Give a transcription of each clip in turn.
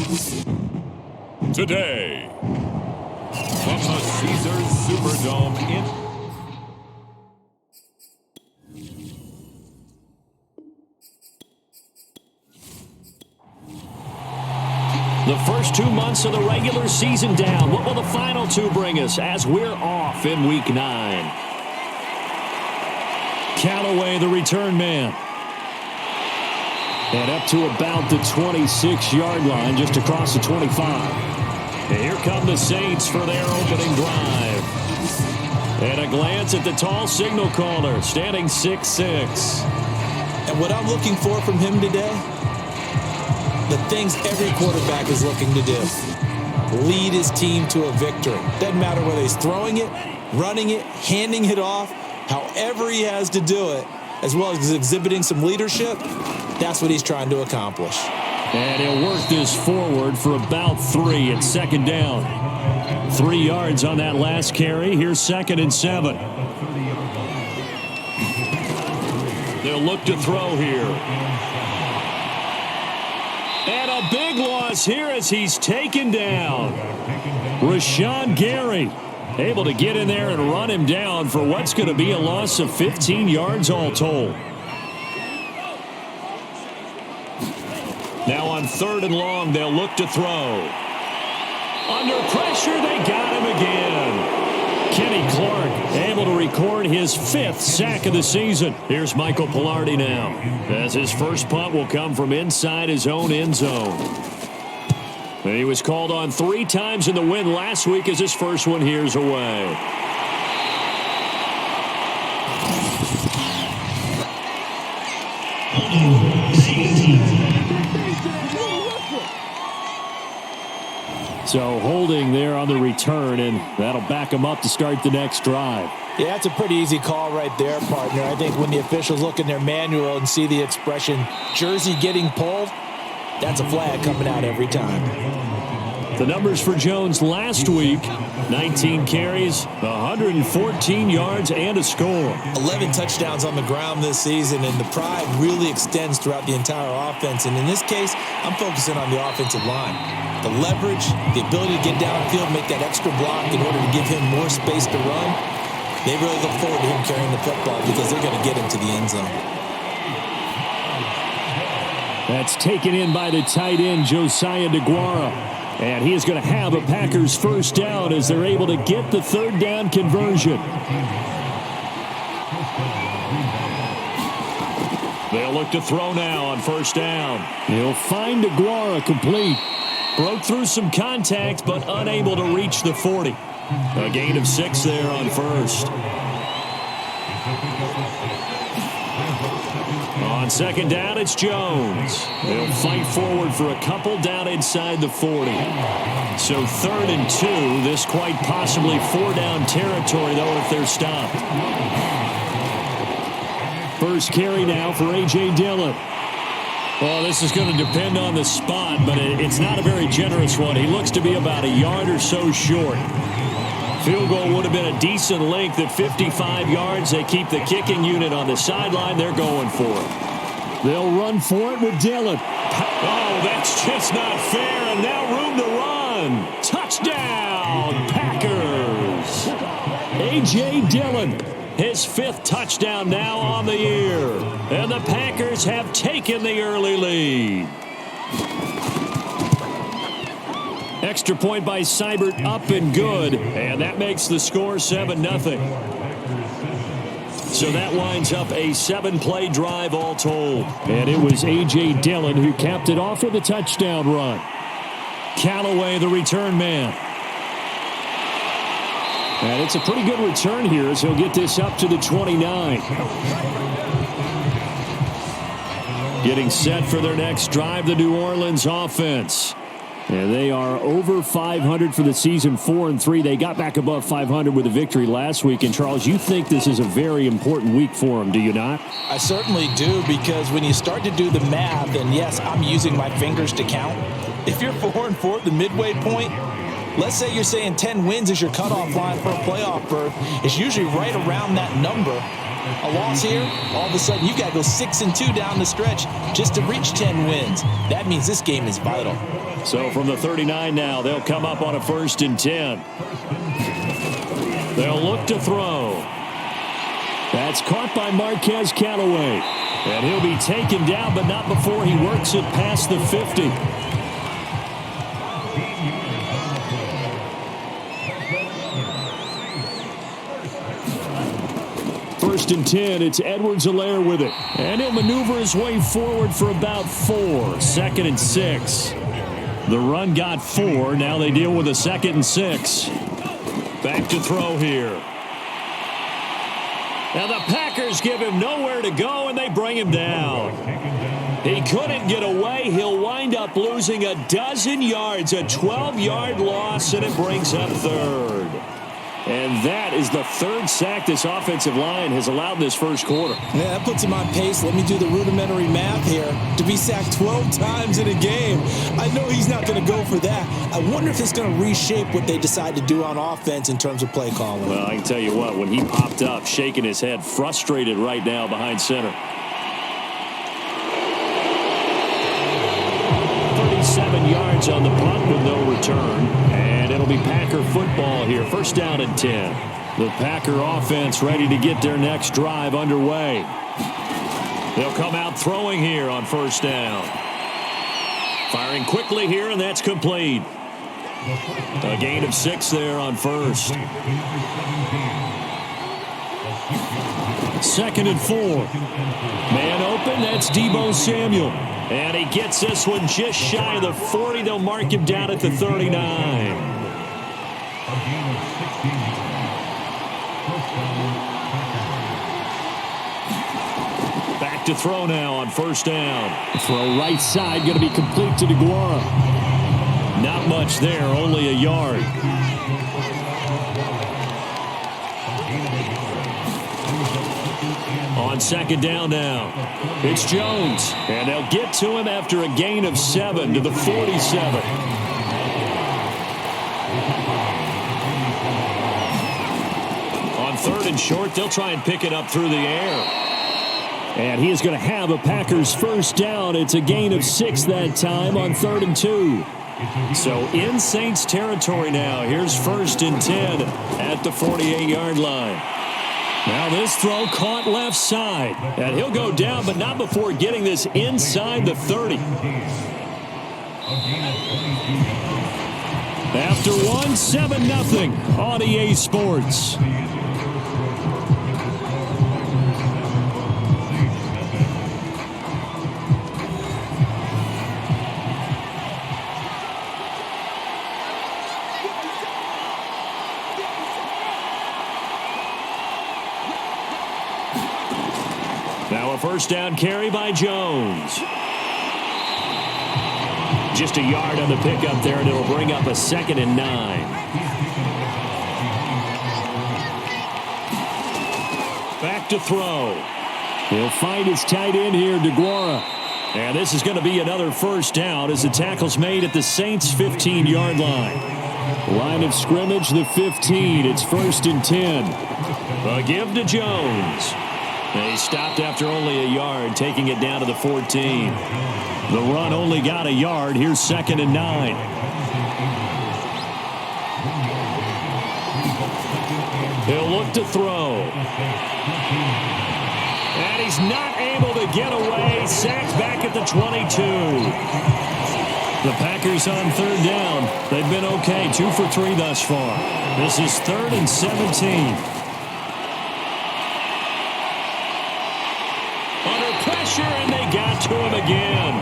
Today, from the Caesars Superdome in... The first 2 months of the regular season down. What will the final two bring us as we're off in Week 9? Callaway, the return man. And up to about the 26-yard line, just across the 25. And here come the Saints for their opening drive. And a glance at the tall signal caller, standing 6'6". And what I'm looking for from him today, the things every quarterback is looking to do. Lead his team to a victory. Doesn't matter whether he's throwing it, running it, handing it off, however he has to do it, as well as exhibiting some leadership, that's what he's trying to accomplish. And he'll work this forward for about 3 at second down. 3 yards on that last carry. Here's 2nd and 7. They'll look to throw here. And a big loss here as he's taken down. Rashawn Gary able to get in there and run him down for what's going to be a loss of 15 yards all told. Now on 3rd and long, they'll look to throw. Under pressure, they got him again. Kenny Clark able to record his 5th sack of the season. Here's Michael Pilardi now, as his first punt will come from inside his own end zone. And he was called on 3 times in the win last week as his first one here's away. So holding there on the return, and that'll back him up to start the next drive. Yeah, that's a pretty easy call right there, partner. I think when the officials look in their manual and see the expression, jersey getting pulled, that's a flag coming out every time. The numbers for Jones last week, 19 carries, 114 yards, and a score. 11 touchdowns on the ground this season, and the pride really extends throughout the entire offense. And in this case, I'm focusing on the offensive line. The leverage, the ability to get downfield, make that extra block in order to give him more space to run. They really look forward to him carrying the football because they're going to get him to the end zone. That's taken in by the tight end, Josiah DeGuara. And he is going to have a Packers first down as they're able to get the 3rd down conversion. They'll look to throw now on 1st down. He'll find DeGuara complete. Broke through some contact, but unable to reach the 40. A gain of 6 there on 1st. On 2nd down, it's Jones. They'll fight forward for a couple down inside the 40. So 3rd and 2. This quite possibly 4-down territory, though, if they're stopped. First carry now for A.J. Dillon. Well, this is going to depend on the spot, but it's not a very generous one. He looks to be about a yard or so short. Field goal would have been a decent length at 55 yards. They keep the kicking unit on the sideline. They're going for it. They'll run for it with Dillon. Oh, that's just not fair, and now room to run. Touchdown, Packers. A.J. Dillon. His 5th touchdown now on the year. And the Packers have taken the early lead. Extra point by Seibert up and good. And that makes the score 7-0. So that winds up a 7-play drive all told. And it was A.J. Dillon who capped it off with a touchdown run. Callaway, the return man. And it's a pretty good return here as he'll get this up to the 29. Getting set for their next drive, the New Orleans offense. And they are over 500 for the season, 4-3. They got back above 500 with a victory last week. And, Charles, you think this is a very important week for them, do you not? I certainly do, because when you start to do the math, and yes, I'm using my fingers to count. If you're 4-4 at the midway point, let's say you're saying 10 wins is your cutoff line for a playoff berth. It's usually right around that number. A loss here, all of a sudden you've got to go 6-2 down the stretch just to reach 10 wins. That means this game is vital. So from the 39 now, they'll come up on a 1st and 10. They'll look to throw. That's caught by Marquez Callaway. And he'll be taken down, but not before he works it past the 50. First and 10, it's Edwards-Helaire with it. And he'll maneuver his way forward for about 4. 2nd and 6. The run got 4. Now they deal with a 2nd and 6. Back to throw here. Now the Packers give him nowhere to go, and they bring him down. He couldn't get away. He'll wind up losing a dozen yards, a 12-yard loss, and it brings up 3rd. And that is the 3rd sack this offensive line has allowed this first quarter. Yeah, that puts him on pace. Let me do the rudimentary math here. To be sacked 12 times in a game, I know he's not going to go for that. I wonder if it's going to reshape what they decide to do on offense in terms of play calling. Well, I can tell you what, when he popped up, shaking his head, frustrated right now behind center. 37 yards on the punt with no return. And it'll be Packer football here. 1st down and 10. The Packer offense ready to get their next drive underway. They'll come out throwing here on 1st down. Firing quickly here, and that's complete. A gain of 6 there on 1st. 2nd and 4. Man open, that's Deebo Samuel. And he gets this one just shy of the 40. They'll mark him down at the 39. Back to throw now on 1st down. Throw right side, going to be complete to DeGuara. Not much there, only a yard. On 2nd down now, it's Jones. And they'll get to him after a gain of 7 to the 47. On 3rd and short, they'll try and pick it up through the air. And he is going to have a Packers 1st down. It's a gain of 6 that time on 3rd and 2. So in Saints territory now. Here's 1st and 10 at the 48-yard line. Now this throw caught left side. And he'll go down, but not before getting this inside the 30. After 1, 7-0 on EA Sports. Now a 1st down carry by Jones. Just a yard on the pickup there, and it'll bring up a 2nd and 9. Back to throw. He'll find his tight end here, DeGuara. And this is going to be another 1st down as the tackle's made at the Saints' 15-yard line. Line of scrimmage, the 15. It's 1st and 10. A give to Jones. He stopped after only a yard, taking it down to the 14. The run only got a yard. Here's 2nd and 9. He'll look to throw. And he's not able to get away. Sacked back at the 22. The Packers on 3rd down. They've been okay. 2 for 3 thus far. This is 3rd and 17. And they got to him again.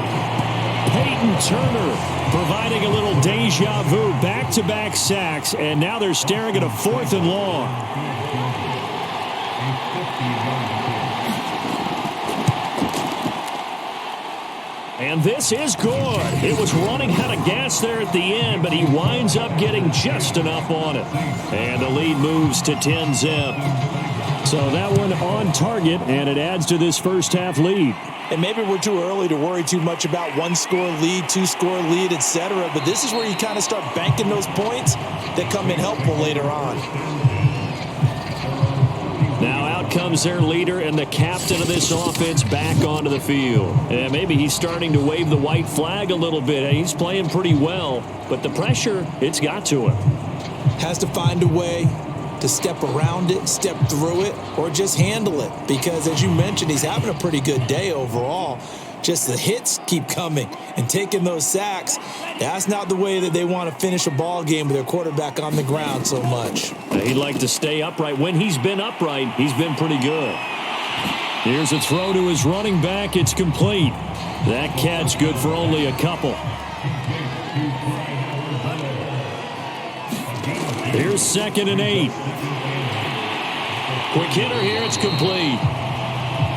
Peyton Turner providing a little deja vu. Back-to-back sacks, and now they're staring at a 4th and long. And this is good. It was running out of gas there at the end, but he winds up getting just enough on it. And the lead moves to 10-zip. So that one on target, and it adds to this first half lead. And maybe we're too early to worry too much about 1-score lead, 2-score lead, etc. But this is where you kind of start banking those points that come in helpful later on. Now out comes their leader and the captain of this offense back onto the field. And maybe he's starting to wave the white flag a little bit. He's playing pretty well, but the pressure, it's got to him. Has to find a way to step around it, step through it, or just handle it. Because as you mentioned, he's having a pretty good day overall. Just the hits keep coming and taking those sacks. That's not the way that they want to finish a ball game with their quarterback on the ground so much. He'd like to stay upright. When he's been upright, he's been pretty good. Here's a throw to his running back. It's complete. That catch good for only a couple. Here's 2nd and 8. Quick hitter here. It's complete.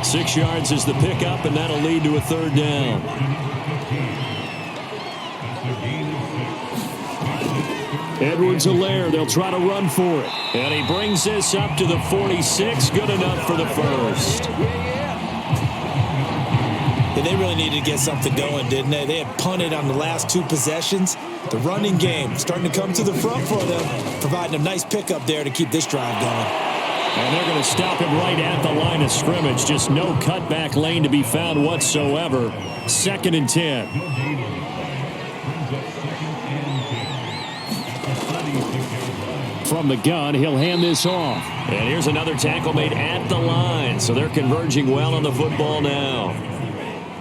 6 yards is the pickup, and that'll lead to a 3rd down. Edwards-Helaire, they'll try to run for it. And he brings this up to the 46. Good enough for the first. Yeah, they really needed to get something going, didn't they? They had punted on the last 2 possessions. The running game starting to come to the front for them, providing a nice pickup there to keep this drive going. And they're going to stop him right at the line of scrimmage. Just no cutback lane to be found whatsoever. 2nd and 10. From the gun, he'll hand this off. And here's another tackle made at the line. So they're converging well on the football now.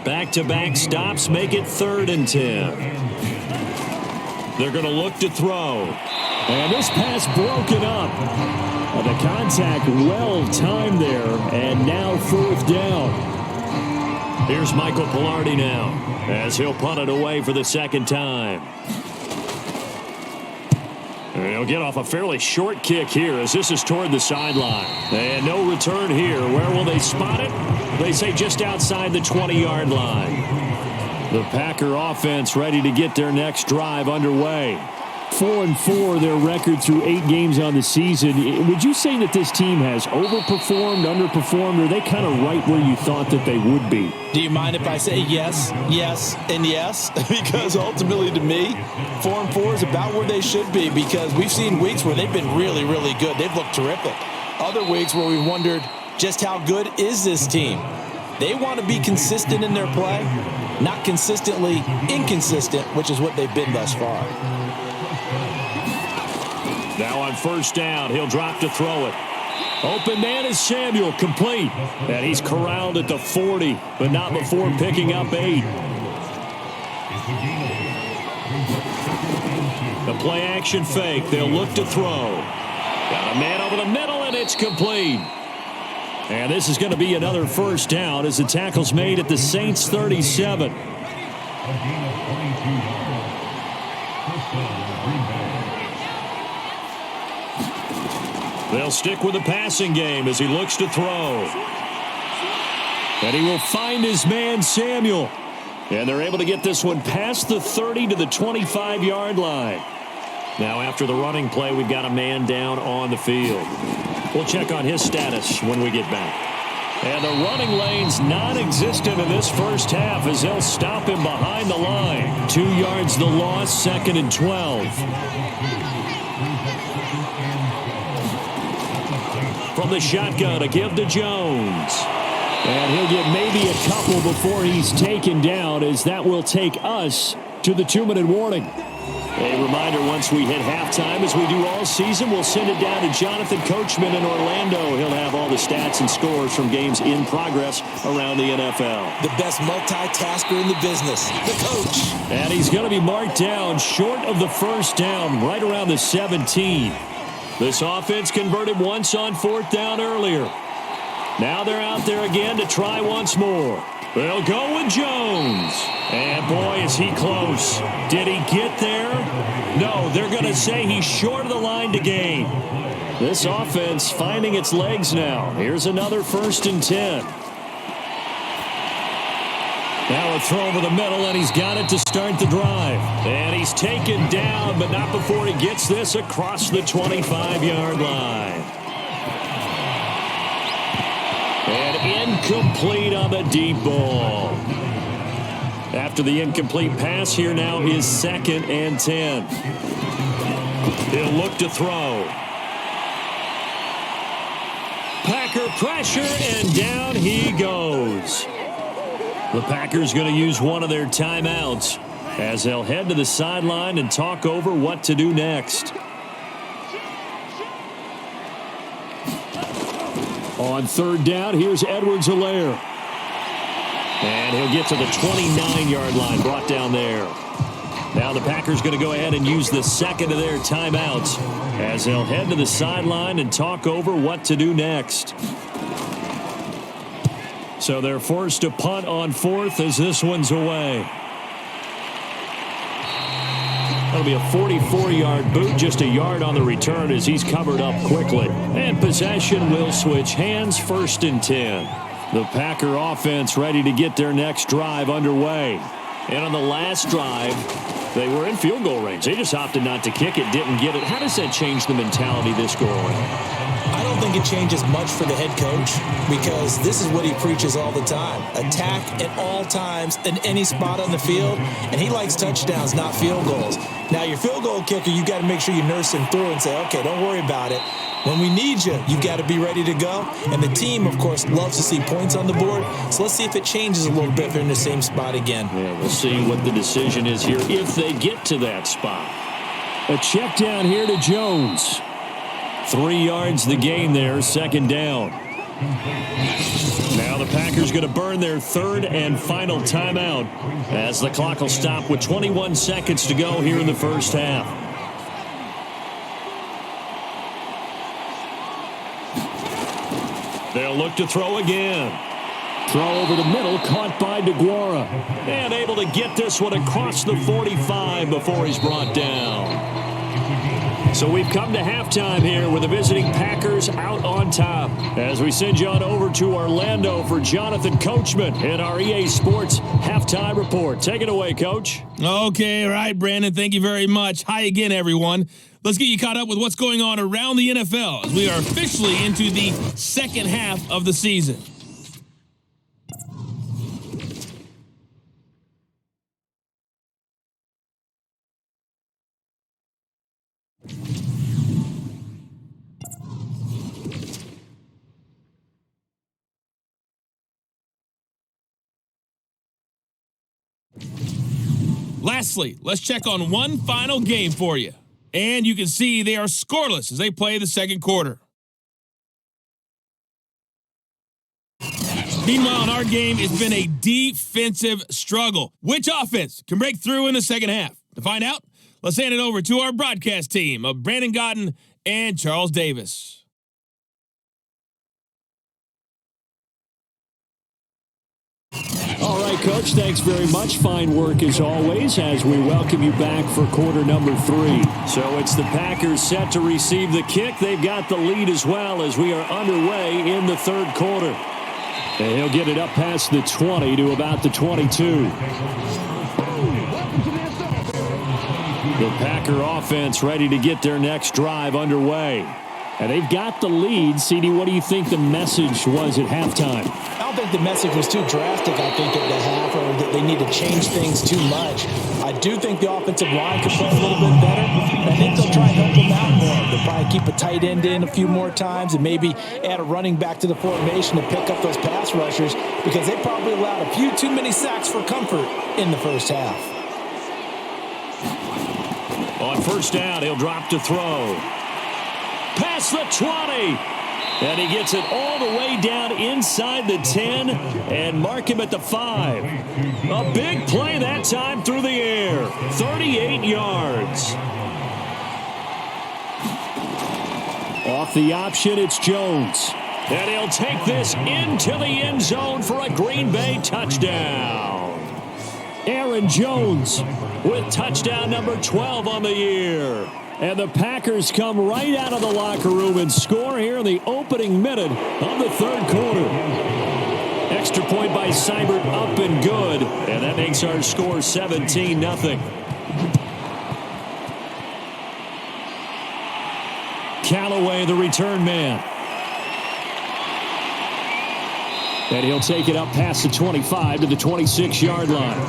Back-to-back stops make it 3rd and 10. They're going to look to throw. And this pass broken up. The contact well timed there, and now 4th down. Here's Michael Pilardi now, as he'll punt it away for the 2nd time. And he'll get off a fairly short kick here as this is toward the sideline. And no return here. Where will they spot it? They say just outside the 20-yard line. The Packer offense ready to get their next drive underway. 4-4 their record through 8 games on the season. Would you say that this team has overperformed, underperformed, or are they kind of right where you thought that they would be? Do you mind if I say yes, yes, and yes? Because ultimately to me, 4-4 is about where they should be, because we've seen weeks where they've been really, really good. They've looked terrific. Other weeks where we've wondered just how good is this team? They want to be consistent in their play, not consistently inconsistent, which is what they've been thus far. Now on 1st down, he'll drop to throw it. Open man is Samuel, complete. And he's corralled at the 40, but not before picking up 8. The play action fake, they'll look to throw. Got a man over the middle, and it's complete. And this is going to be another 1st down as the tackle's made at the Saints 37. They'll stick with the passing game as he looks to throw. And he will find his man, Samuel. And they're able to get this one past the 30 to the 25-yard line. Now after the running play, we've got a man down on the field. We'll check on his status when we get back. And the running lane's non-existent in this first half as they'll stop him behind the line. 2 yards the loss, 2nd and 12. From the shotgun, a give to Jones. And he'll get maybe a couple before he's taken down, as that will take us to the 2-minute warning. A reminder, once we hit halftime, as we do all season, we'll send it down to Jonathan Coachman in Orlando. He'll have all the stats and scores from games in progress around the NFL. The best multitasker in the business, the coach. And he's going to be marked down short of the 1st down, right around the 17. This offense converted once on 4th down earlier. Now they're out there again to try once more. They'll go with Jones. And boy, is he close. Did he get there? No, they're going to say he's short of the line to gain. This offense finding its legs now. Here's another 1st and 10. Now a throw over the middle, and he's got it to start the drive. And he's taken down, but not before he gets this across the 25-yard line. And incomplete on the deep ball. After the incomplete pass, here now is 2nd and 10. He'll look to throw. Packer pressure, and down he goes. The Packers going to use one of their timeouts as they'll head to the sideline and talk over what to do next. On third down, here's Edwards-Helaire. And he'll get to the 29-yard line, brought down there. Now the Packers going to go ahead and use the second of their timeouts as they'll head to the sideline and talk over what to do next. So they're forced to punt on fourth as this one's away. That'll be a 44-yard boot, just a yard on the return as he's covered up quickly. And possession will switch hands, 1st and 10. The Packer offense ready to get their next drive underway. And on the last drive, they were in field goal range. They just opted not to kick it, didn't get it. How does that change the mentality this go around? I don't think it changes much for the head coach because this is what he preaches all the time. Attack at all times in any spot on the field, and he likes touchdowns, not field goals. Now, your field goal kicker, you got to make sure you nurse him through and say, okay, don't worry about it. When we need you, you got to be ready to go. And the team, of course, loves to see points on the board. So let's see if it changes a little bit if they're in the same spot again. Yeah, we'll see what the decision is here if they get to that spot. A check down here to Jones. 3 yards the gain there, 2nd down. Now the Packers going to burn their 3rd and final timeout as the clock will stop with 21 seconds to go here in the first half. They'll look to throw again. Throw over the middle, caught by DeGuara. And able to get this one across the 45 before he's brought down. So we've come to halftime here with the visiting Packers out on top. As we send you on over to Orlando for Jonathan Coachman in our EA Sports Halftime Report. Take it away, Coach. Okay, all right, Brandon. Thank you very much. Hi again, everyone. Let's get you caught up with what's going on around the NFL as we are officially into the second half of the season. Lastly, let's check on one final game for you. And you can see they are scoreless as they play the second quarter. Meanwhile, in our game, it's been a defensive struggle. Which offense can break through in the second half? To find out, let's hand it over to our broadcast team of Brandon Gotten and Charles Davis. All right, Coach, thanks very much. Fine work as always as we welcome you back for quarter number 3. So it's the Packers set to receive the kick. They've got the lead as well as we are underway in the third quarter. And he'll get it up past the 20 to about the 22. The Packer offense ready to get their next drive underway. And they've got the lead. CD, what do you think the message was at halftime? I don't think the message was too drastic, I think, at the half, or that they need to change things too much. I do think the offensive line could play a little bit better. And I think they'll try and help them out more. They'll probably keep a tight end in a few more times and maybe add a running back to the formation to pick up those pass rushers because they probably allowed a few too many sacks for comfort in the first half. On first down, he'll drop to throw. Past the 20. And he gets it all the way down inside the 10 and mark him at the 5. A big play that time through the air. 38 yards. Off the option, it's Jones. And he'll take this into the end zone for a Green Bay touchdown. Aaron Jones with touchdown number 12 on the year. And the Packers come right out of the locker room and score here in the opening minute of the third quarter. Extra point by Seibert up and good. And that makes our score 17-0. Callaway, the return man. And he'll take it up past the 25 to the 26-yard line.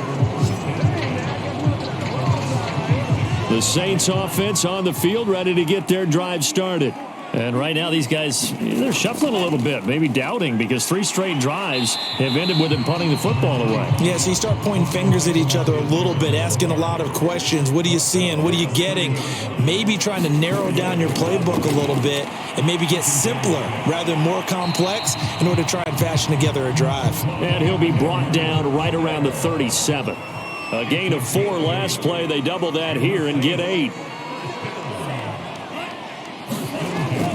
The Saints offense on the field ready to get their drive started. And right now, these guys, they're shuffling a little bit, maybe doubting, because 3 straight drives have ended with them punting the football away. Yeah, so you start pointing fingers at each other a little bit, asking a lot of questions. What are you seeing? What are you getting? Maybe trying to narrow down your playbook a little bit and maybe get simpler rather than more complex in order to try and fashion together a drive. And he'll be brought down right around the 37. A gain of 4 last play. They double that here and get 8.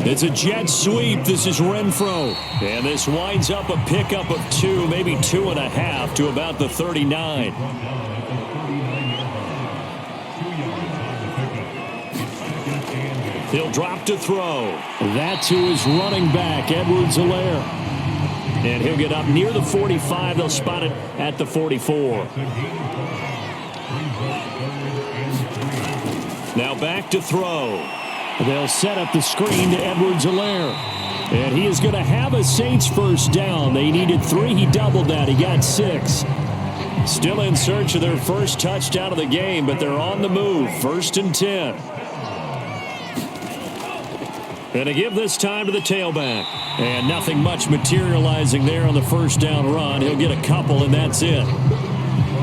It's a jet sweep. This is Renfro. And this winds up a pickup of 2, maybe 2.5 to about the 39. He'll drop to throw. That to his running back, Edwards-Helaire. And he'll get up near the 45. They'll spot it at the 44. Now back to throw. They'll set up the screen to Edwards-Helaire. And he is going to have a Saints first down. They needed 3. He doubled that. He got 6. Still in search of their first touchdown of the game, but they're on the move. 1st and 10. And to give this time to the tailback. And nothing much materializing there on the first down run. He'll get a couple, and that's it.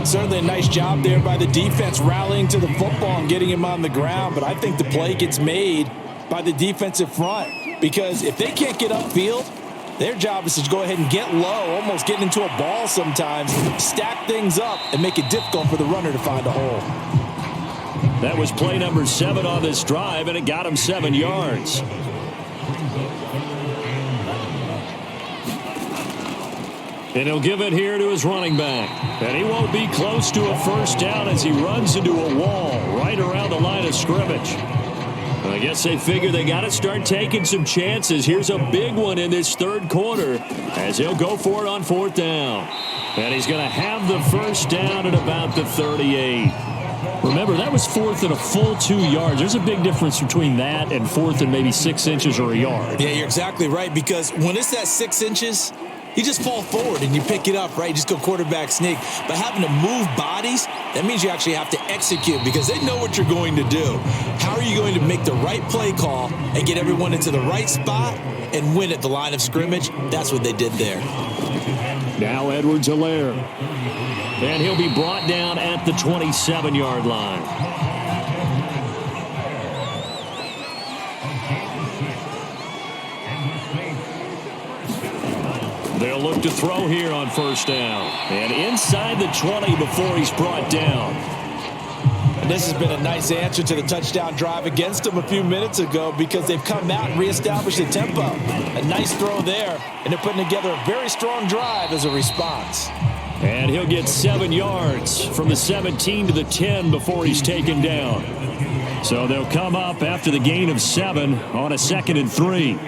Certainly a nice job there by the defense rallying to the football and getting him on the ground, but I think the play gets made by the defensive front because if they can't get upfield, their job is to go ahead and get low, almost get into a ball sometimes, stack things up, and make it difficult for the runner to find a hole. That was play number 7 on this drive, and it got him 7 yards. And he'll give it here to his running back. And he won't be close to a first down as he runs into a wall right around the line of scrimmage. I guess they figure they got to start taking some chances. Here's a big one in this 3rd quarter as he'll go for it on 4th down. And he's going to have the first down at about the 38. Remember, that was 4th and a full 2 yards. There's a big difference between that and 4th and maybe 6 inches or a yard. Yeah, you're exactly right, because when it's at 6 inches, you just fall forward and you pick it up, right? You just go quarterback sneak. But having to move bodies, that means you actually have to execute because they know what you're going to do. How are you going to make the right play call and get everyone into the right spot and win at the line of scrimmage? That's what they did there. Now Edwards-Helaire. And he'll be brought down at the 27-yard line. They'll look to throw here on 1st down. And inside the 20 before he's brought down. And this has been a nice answer to the touchdown drive against them a few minutes ago because they've come out and reestablished the tempo. A nice throw there, and they're putting together a very strong drive as a response. And he'll get 7 yards from the 17 to the 10 before he's taken down. So they'll come up after the gain of 7 on a 2nd and 3.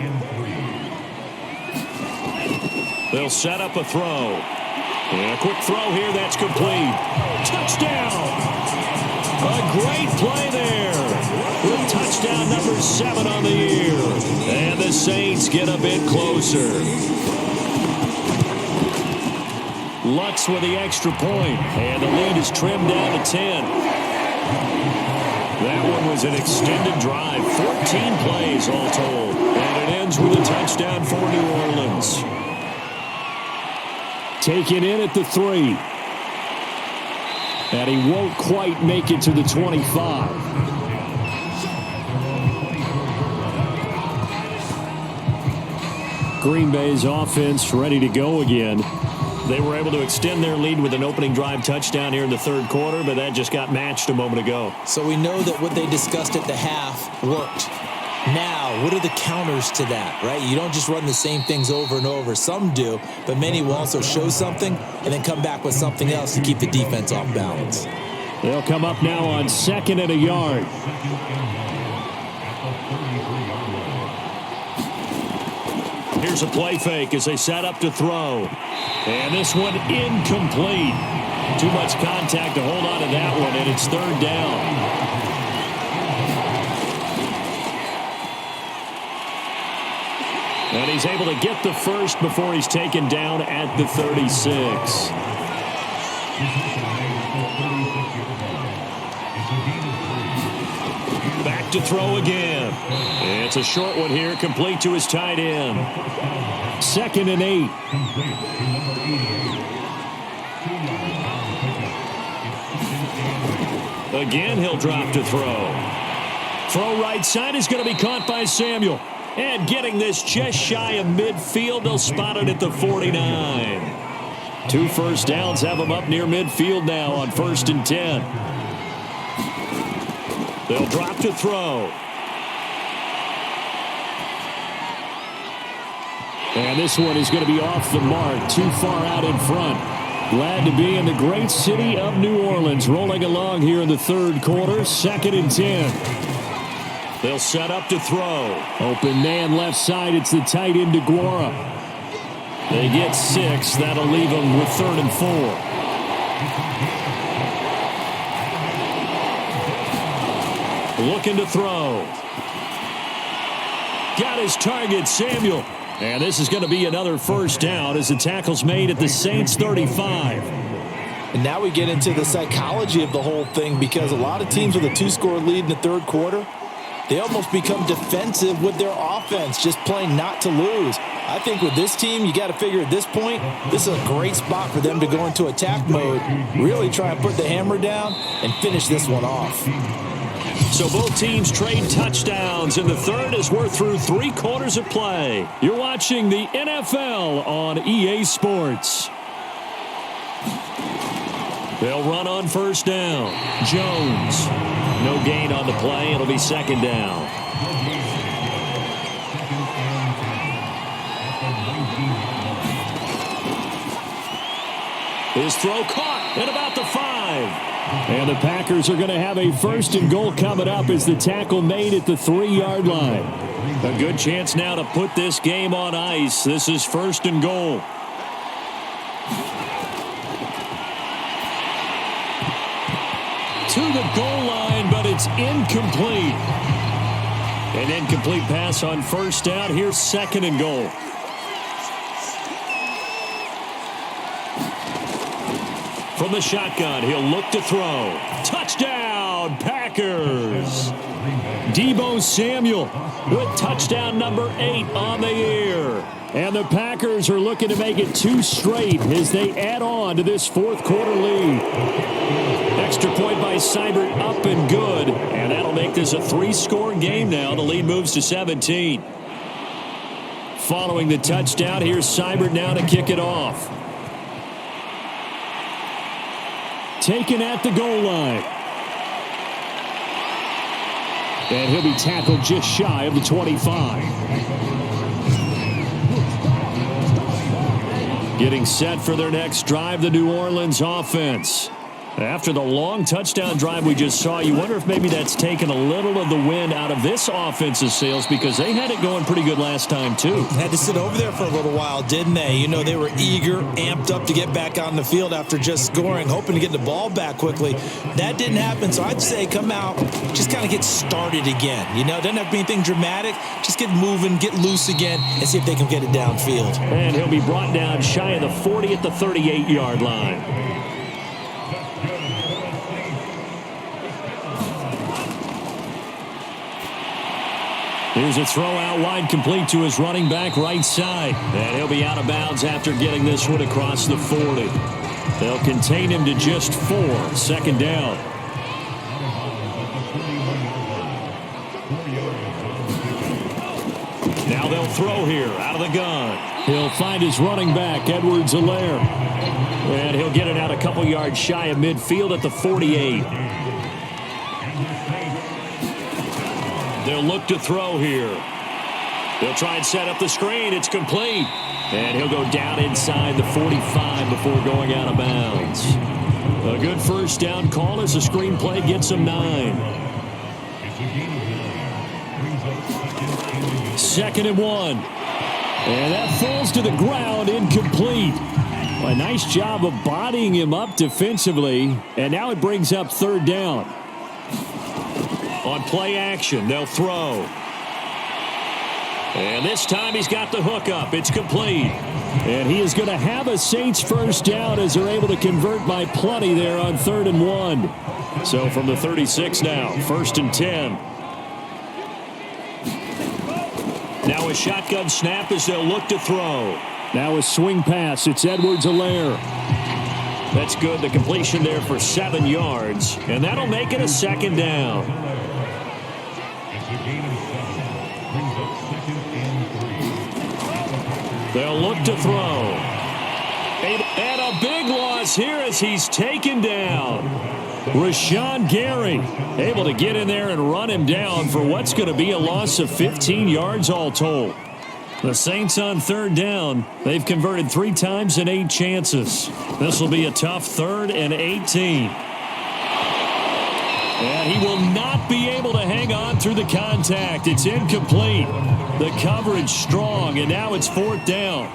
They'll set up a throw. And a quick throw here. That's complete. Touchdown. A great play there. With touchdown number 7 on the year. And the Saints get a bit closer. Lutz with the extra point. And the lead is trimmed down to 10. That one was an extended drive. 14 plays all told. And it ends with a touchdown for New Orleans. Taken in at the 3. And he won't quite make it to the 25. Green Bay's offense ready to go again. They were able to extend their lead with an opening drive touchdown here in the 3rd quarter, but that just got matched a moment ago. So we know that what they discussed at the half worked. Now, what are the counters to that, right? You don't just run the same things over and over. Some do, but many will also show something and then come back with something else to keep the defense off balance. They'll come up now on 2nd and a yard. Here's a play fake as they set up to throw. And this one incomplete. Too much contact to hold on to that one, and it's 3rd down. And he's able to get the first before he's taken down at the 36. Back to throw again. It's a short one here, complete to his tight end. 2nd and 8. Again, he'll drop to throw. Throw right side is going to be caught by Samuel. And getting this just shy of midfield, they'll spot it at the 49. 2 first downs have him up near midfield now on 1st and 10. They'll drop to throw. And this one is going to be off the mark, too far out in front. Glad to be in the great city of New Orleans, rolling along here in the 3rd quarter, 2nd and 10. They'll set up to throw. Open man left side, it's the tight end DeGuara. They get 6, that'll leave them with 3rd and 4. Looking to throw. Got his target, Samuel. And this is going to be another first down as the tackle's made at the Saints 35. And now we get into the psychology of the whole thing, because a lot of teams with a 2-score lead in the 3rd quarter, they almost become defensive with their offense, just playing not to lose. I think with this team, you got to figure at this point, this is a great spot for them to go into attack mode, really try and put the hammer down and finish this one off. So both teams trade touchdowns in the 3rd as we're through 3 quarters of play. You're watching the NFL on EA Sports. They'll run on 1st down. Jones. No gain on the play. It'll be 2nd down. His throw caught at about the 5. And the Packers are going to have a 1st and goal coming up as the tackle made at the 3-yard line. A good chance now to put this game on ice. This is 1st and goal. To the goal line, but it's incomplete. An incomplete pass on 1st down. Here's 2nd and goal. From the shotgun, he'll look to throw. Touchdown, Packers! Deebo Samuel with touchdown number 8 on the year. And the Packers are looking to make it 2 straight as they add on to this 4th quarter lead. Extra point by Seibert, up and good. And that'll make this a 3-score game now. The lead moves to 17. Following the touchdown, here's Seibert now to kick it off. Taken at the goal line. And he'll be tackled just shy of the 25. Getting set for their next drive, the New Orleans offense. After the long touchdown drive we just saw, you wonder if maybe that's taken a little of the wind out of this offense's sails, because they had it going pretty good last time, too. Had to sit over there for a little while, didn't they? You know, they were eager, amped up to get back on the field after just scoring, hoping to get the ball back quickly. That didn't happen, so I'd say come out, just kind of get started again. You know, doesn't have to be anything dramatic. Just get moving, get loose again, and see if they can get it downfield. And he'll be brought down shy of the 40 at the 38-yard line. Here's a throw out wide, complete to his running back right side. And he'll be out of bounds after getting this one across the 40. They'll contain him to just 4. 2nd down. Now they'll throw here out of the gun. He'll find his running back, Edwards-Helaire. And he'll get it out a couple yards shy of midfield at the 48. They'll look to throw here. They'll try and set up the screen. It's complete. And he'll go down inside the 45 before going out of bounds. A good 1st down call as the screen play gets him 9. 2nd and 1. And that falls to the ground, incomplete. A nice job of bodying him up defensively. And now it brings up 3rd down. On play action, they'll throw. And this time he's got the hook up. It's complete. And he is going to have a Saints first down as they're able to convert by plenty there on 3rd and 1. So from the 36 now, 1st and 10. Now a shotgun snap as they'll look to throw. Now a swing pass. It's Edwards-Helaire. That's good. The completion there for 7 yards. And that'll make it a 2nd down. They'll look to throw. And a big loss here as he's taken down. Rashawn Gary able to get in there and run him down for what's going to be a loss of 15 yards all told. The Saints on 3rd down. They've converted 3 times in 8 chances. This will be a tough 3rd and 18. And he will not be able to hang on through the contact. It's incomplete. The coverage strong, and now it's 4th down.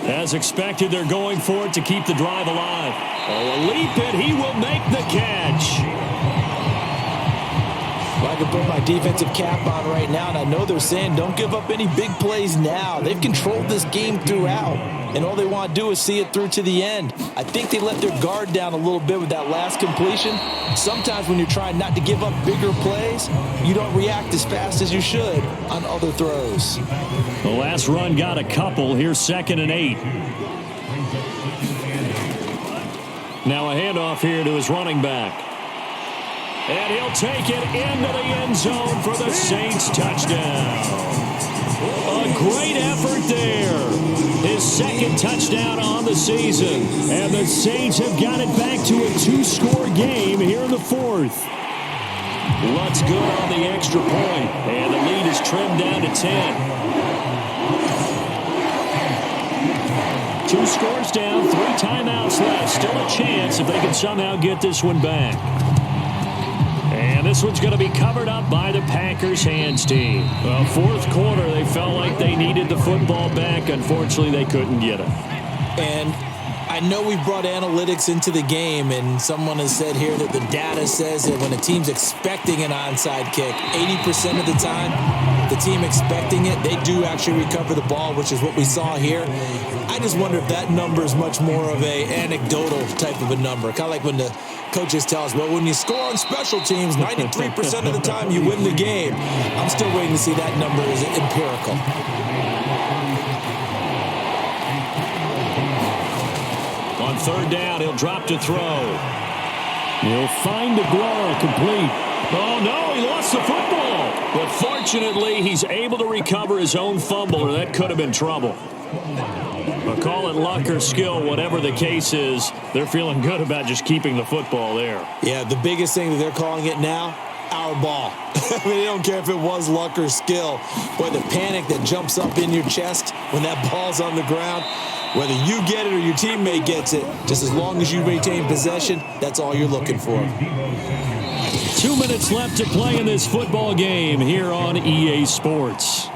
As expected, they're going for it to keep the drive alive. Oh, a leap, and he will make the catch. Well, I can put my defensive cap on right now, and I know they're saying don't give up any big plays now. They've controlled this game throughout, and all they want to do is see it through to the end. I think they let their guard down a little bit with that last completion. Sometimes when you're trying not to give up bigger plays, you don't react as fast as you should on other throws. The last run got a couple. Here's 2nd and 8. Now a handoff here to his running back. And he'll take it into the end zone for the Saints touchdown. A great effort there. His 2nd touchdown on the season. And the Saints have got it back to a 2-score game here in the 4th. Lutz good on the extra point. And the lead is trimmed down to 10. 2 scores down, 3 timeouts left. Still a chance if they can somehow get this one back. And this one's going to be covered up by the Packers hands team. Well, 4th quarter, they felt like they needed the football back. Unfortunately, they couldn't get it. And I know we brought analytics into the game, and someone has said here that the data says that when a team's expecting an onside kick, 80% of the time, the team expecting it, they do actually recover the ball, which is what we saw here. I just wonder if that number is much more of a anecdotal type of a number. Kind of like when the coaches tell us, well, when you score on special teams, 93% of the time you win the game. I'm still waiting to see that number is empirical. On 3rd down, he'll drop to throw. He'll find Aguero complete. Oh, no, he lost the football. But fortunately, he's able to recover his own fumble, or that could have been trouble. But call it luck or skill, whatever the case is, they're feeling good about just keeping the football there. Yeah, the biggest thing that they're calling it now, our ball. I mean, they don't care if it was luck or skill. Boy, the panic that jumps up in your chest when that ball's on the ground, whether you get it or your teammate gets it, just as long as you maintain possession, that's all you're looking for. 2 minutes left to play in this football game here on EA Sports.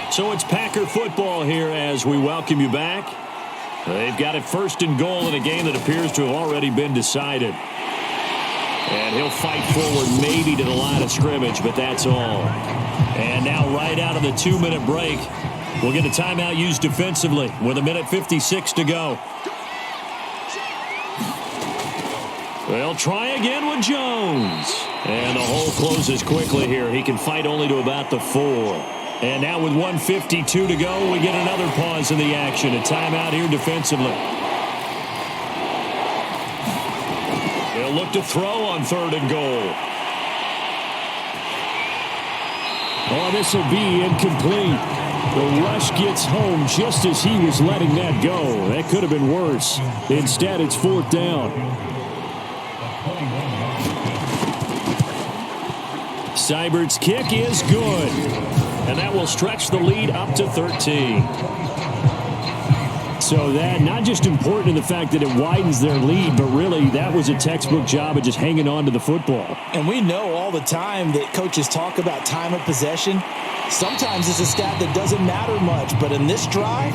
So it's Packer football here as we welcome you back. They've got it 1st and goal in a game that appears to have already been decided. And he'll fight forward maybe to the line of scrimmage, but that's all. And now right out of the 2-minute break, we'll get a timeout used defensively with 1:56 to go. They'll try again with Jones. And the hole closes quickly here. He can fight only to about the 4. And now with 1:52 to go, we get another pause in the action. A timeout here defensively. They'll look to throw on 3rd and goal. Oh, this will be incomplete. The rush gets home just as he was letting that go. That could have been worse. Instead, it's 4th down. Seibert's kick is good. And that will stretch the lead up to 13. So that, not just important in the fact that it widens their lead, but really that was a textbook job of just hanging on to the football. And we know all the time that coaches talk about time of possession. Sometimes it's a stat that doesn't matter much, but in this drive,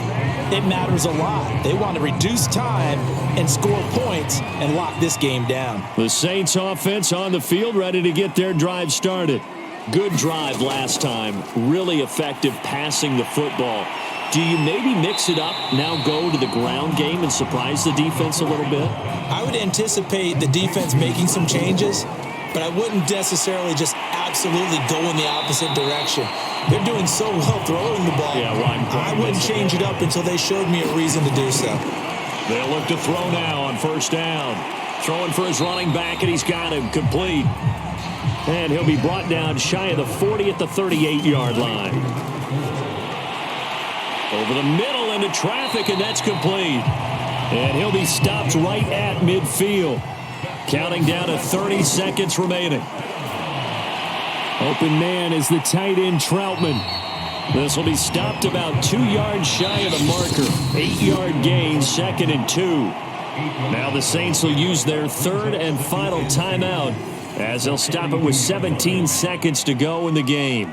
it matters a lot. They want to reduce time and score points and lock this game down. The Saints offense on the field, ready to get their drive started. Good drive last time. Really effective passing the football. Do you maybe mix it up, now go to the ground game and surprise the defense a little bit? I would anticipate the defense making some changes, but I wouldn't necessarily just absolutely go in the opposite direction. They're doing so well throwing the ball. Yeah, well, I wouldn't change it up until they showed me a reason to do so. They'll look to throw now on first down. Throwing for his running back, and he's got him complete. And he'll be brought down shy of the 40 at the 38-yard line. Over the middle into traffic, and that's complete. And he'll be stopped right at midfield. Counting down to 30 seconds remaining. Open man is the tight end Troutman. This will be stopped about 2 yards shy of the marker. 8-yard gain, 2nd and 2. Now the Saints will use their third and final timeout as they'll stop it with 17 seconds to go in the game.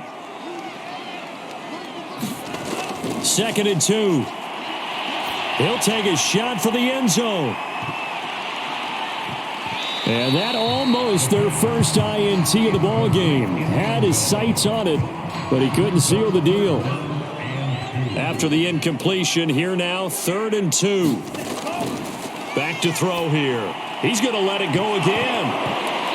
2nd and 2. He'll take a shot for the end zone. And that almost their first INT of the ball game. Had his sights on it, but he couldn't seal the deal. After the incompletion, here now, 3rd and 2. Back to throw here. He's going to let it go again.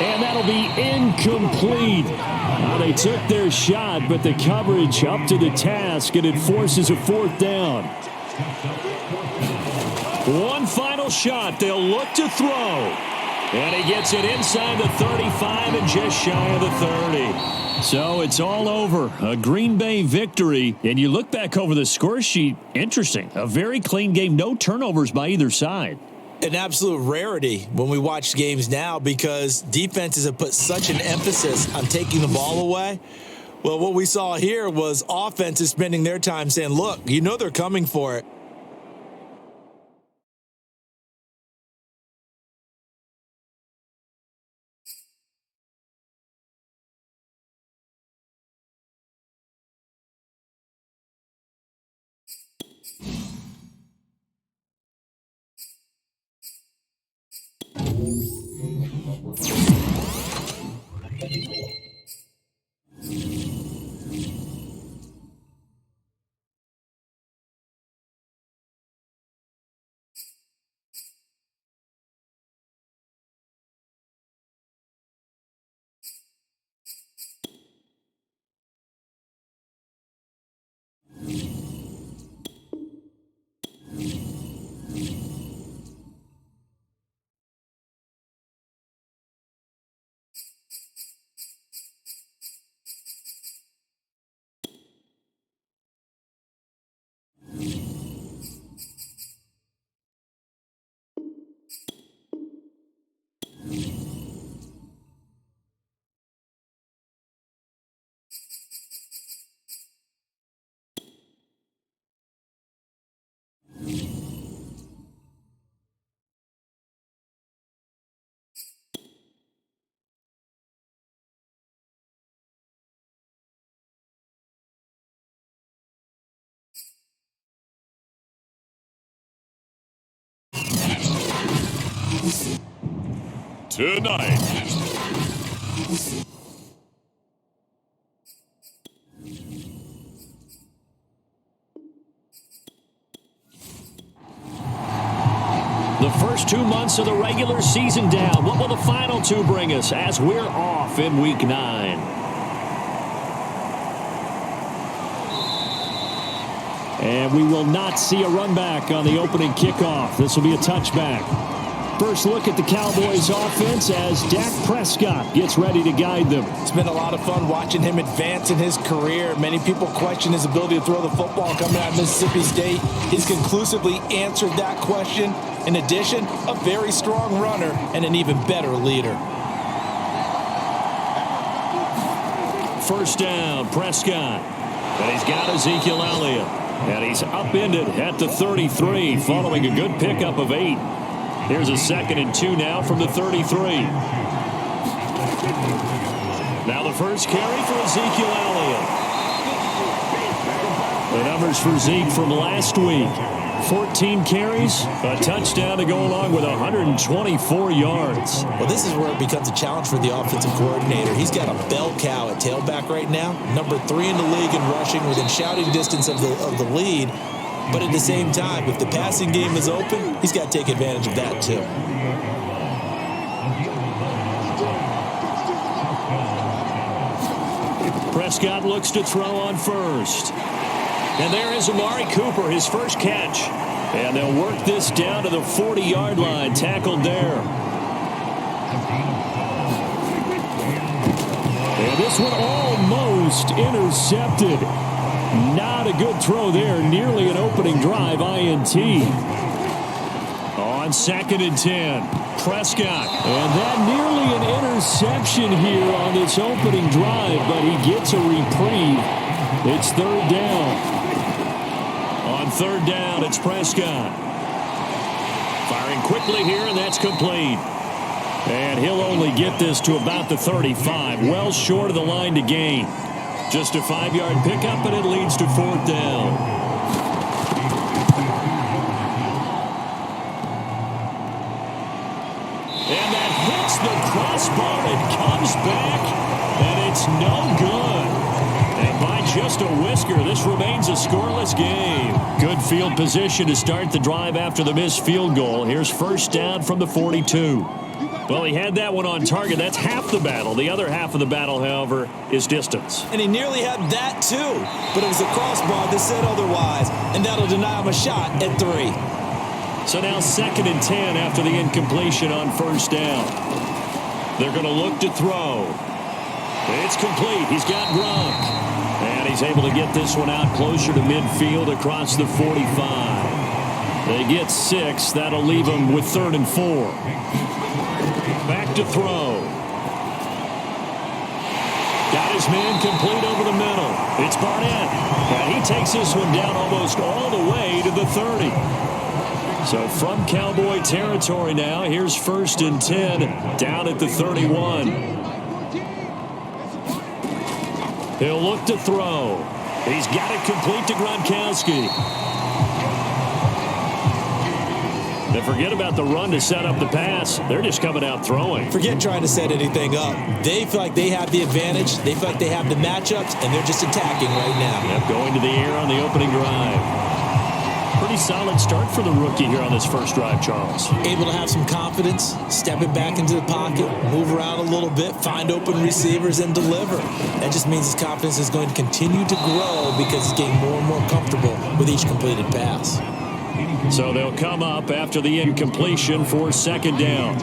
And that'll be incomplete. Now they took their shot, but the coverage up to the task, and it forces a 4th down. One final shot. They'll look to throw. And he gets it inside the 35 and just shy of the 30. So it's all over. A Green Bay victory. And you look back over the score sheet. Interesting. A very clean game. No turnovers by either side. An absolute rarity when we watch games now because defenses have put such an emphasis on taking the ball away. Well, what we saw here was offenses spending their time saying, look, you know they're coming for it. Tonight, the first 2 months of the regular season down. What will the final 2 bring us as we're off in Week 9? And we will not see a run back on the opening kickoff. This will be a touchback. First look at the Cowboys offense as Dak Prescott gets ready to guide them. It's been a lot of fun watching him advance in his career. Many people question his ability to throw the football coming out of Mississippi State. He's conclusively answered that question. In addition, a very strong runner and an even better leader. First down, Prescott. And he's got Ezekiel Elliott. And he's upended at the 33 following a good pickup of 8. Here's a 2nd and 2 now from the 33. Now the first carry for Ezekiel Elliott. The numbers for Zeke from last week. 14 carries, a touchdown to go along with 124 yards. Well, this is where it becomes a challenge for the offensive coordinator. He's got a bell cow at tailback right now, number 3 in the league in rushing, within shouting distance of the lead. But at the same time, if the passing game is open, he's got to take advantage of that too. Prescott looks to throw on first. And there is Amari Cooper, his first catch. And they'll work this down to the 40-yard line, tackled there. And this one almost intercepted. Not a good throw there, nearly an opening drive INT. On 2nd and 10, Prescott. And that nearly an interception here on this opening drive, but he gets a reprieve. It's 3rd down. On 3rd down, it's Prescott. Firing quickly here, and that's complete. And he'll only get this to about the 35, well short of the line to gain. Just a 5-yard pickup, and it leads to 4th down. And that hits the crossbar and comes back, and it's no good. And by just a whisker, this remains a scoreless game. Good field position to start the drive after the missed field goal. Here's 1st down from the 42. Well, he had that one on target. That's half the battle. The other half of the battle, however, is distance. And he nearly had that too. But it was the crossbar that said otherwise. And that'll deny him a shot at 3. So now 2nd and 10 after the incompletion on 1st down. They're going to look to throw. It's complete. He's got Gronk. And he's able to get this one out closer to midfield across the 45. They get 6. That'll leave them with 3rd and 4. Back to throw. Got his man complete over the middle. It's Barnett. And he takes this one down almost all the way to the 30. So from Cowboy territory now, here's 1st and 10 down at the 31. He'll look to throw. He's got it complete to Gronkowski. They forget about the run to set up the pass. They're just coming out throwing. Forget trying to set anything up. They feel like they have the advantage. They feel like they have the matchups, and they're just attacking right now. Yep, going to the air on the opening drive. Pretty solid start for the rookie here on this first drive, Charles. Able to have some confidence, stepping back into the pocket, move around a little bit, find open receivers, and deliver. That just means his confidence is going to continue to grow because he's getting more and more comfortable with each completed pass. So they'll come up after the incompletion for 2nd down.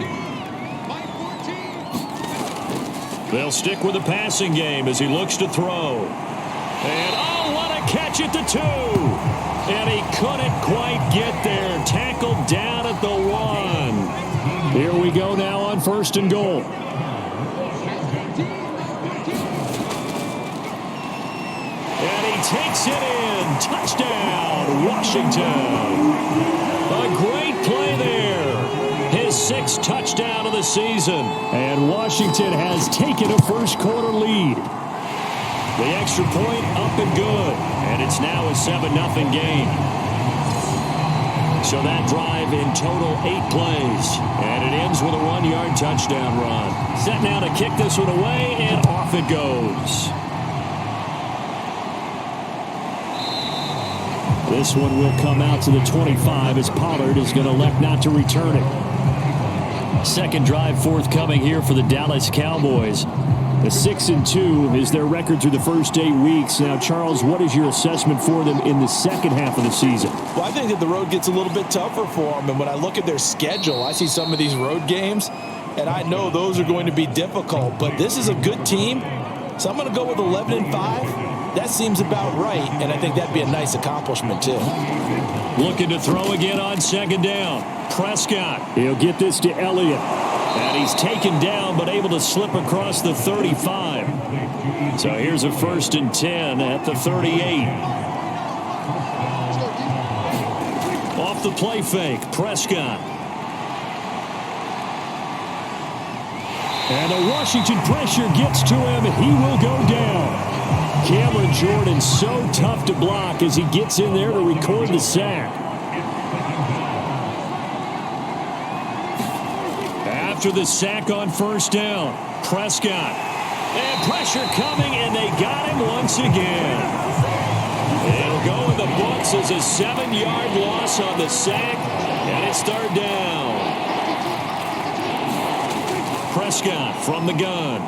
They'll stick with the passing game as he looks to throw. And, oh, what a catch at the 2. And he couldn't quite get there. Tackled down at the 1. Here we go now on 1st and goal. And he takes it in. Touchdown, Washington. A great play there. His 6th touchdown of the season. And Washington has taken a first-quarter lead. The extra point up and good. And it's now a 7-0 game. So that drive in total 8 plays. And it ends with a 1-yard touchdown run. Set now to kick this one away, and off it goes. This one will come out to the 25 as Pollard is going to elect not to return it. Second drive forthcoming here for the Dallas Cowboys. The 6-2 is their record through the first 8 weeks. Now, Charles, what is your assessment for them in the second half of the season? Well, I think that the road gets a little bit tougher for them. And when I look at their schedule, I see some of these road games, and I know those are going to be difficult. But this is a good team, so I'm going to go with 11-5. That seems about right, and I think that'd be a nice accomplishment, too. Looking to throw again on 2nd down. Prescott. He'll get this to Elliott. And he's taken down, but able to slip across the 35. So here's a 1st and 10 at the 38. Off the play fake, Prescott. And the Washington pressure gets to him. He will go down. Cameron Jordan so tough to block as he gets in there to record the sack. after the sack on first down. Prescott. And pressure coming, and they got him once again. It'll go in the books as a 7-yard loss on the sack, and it's third down. Prescott from the gun.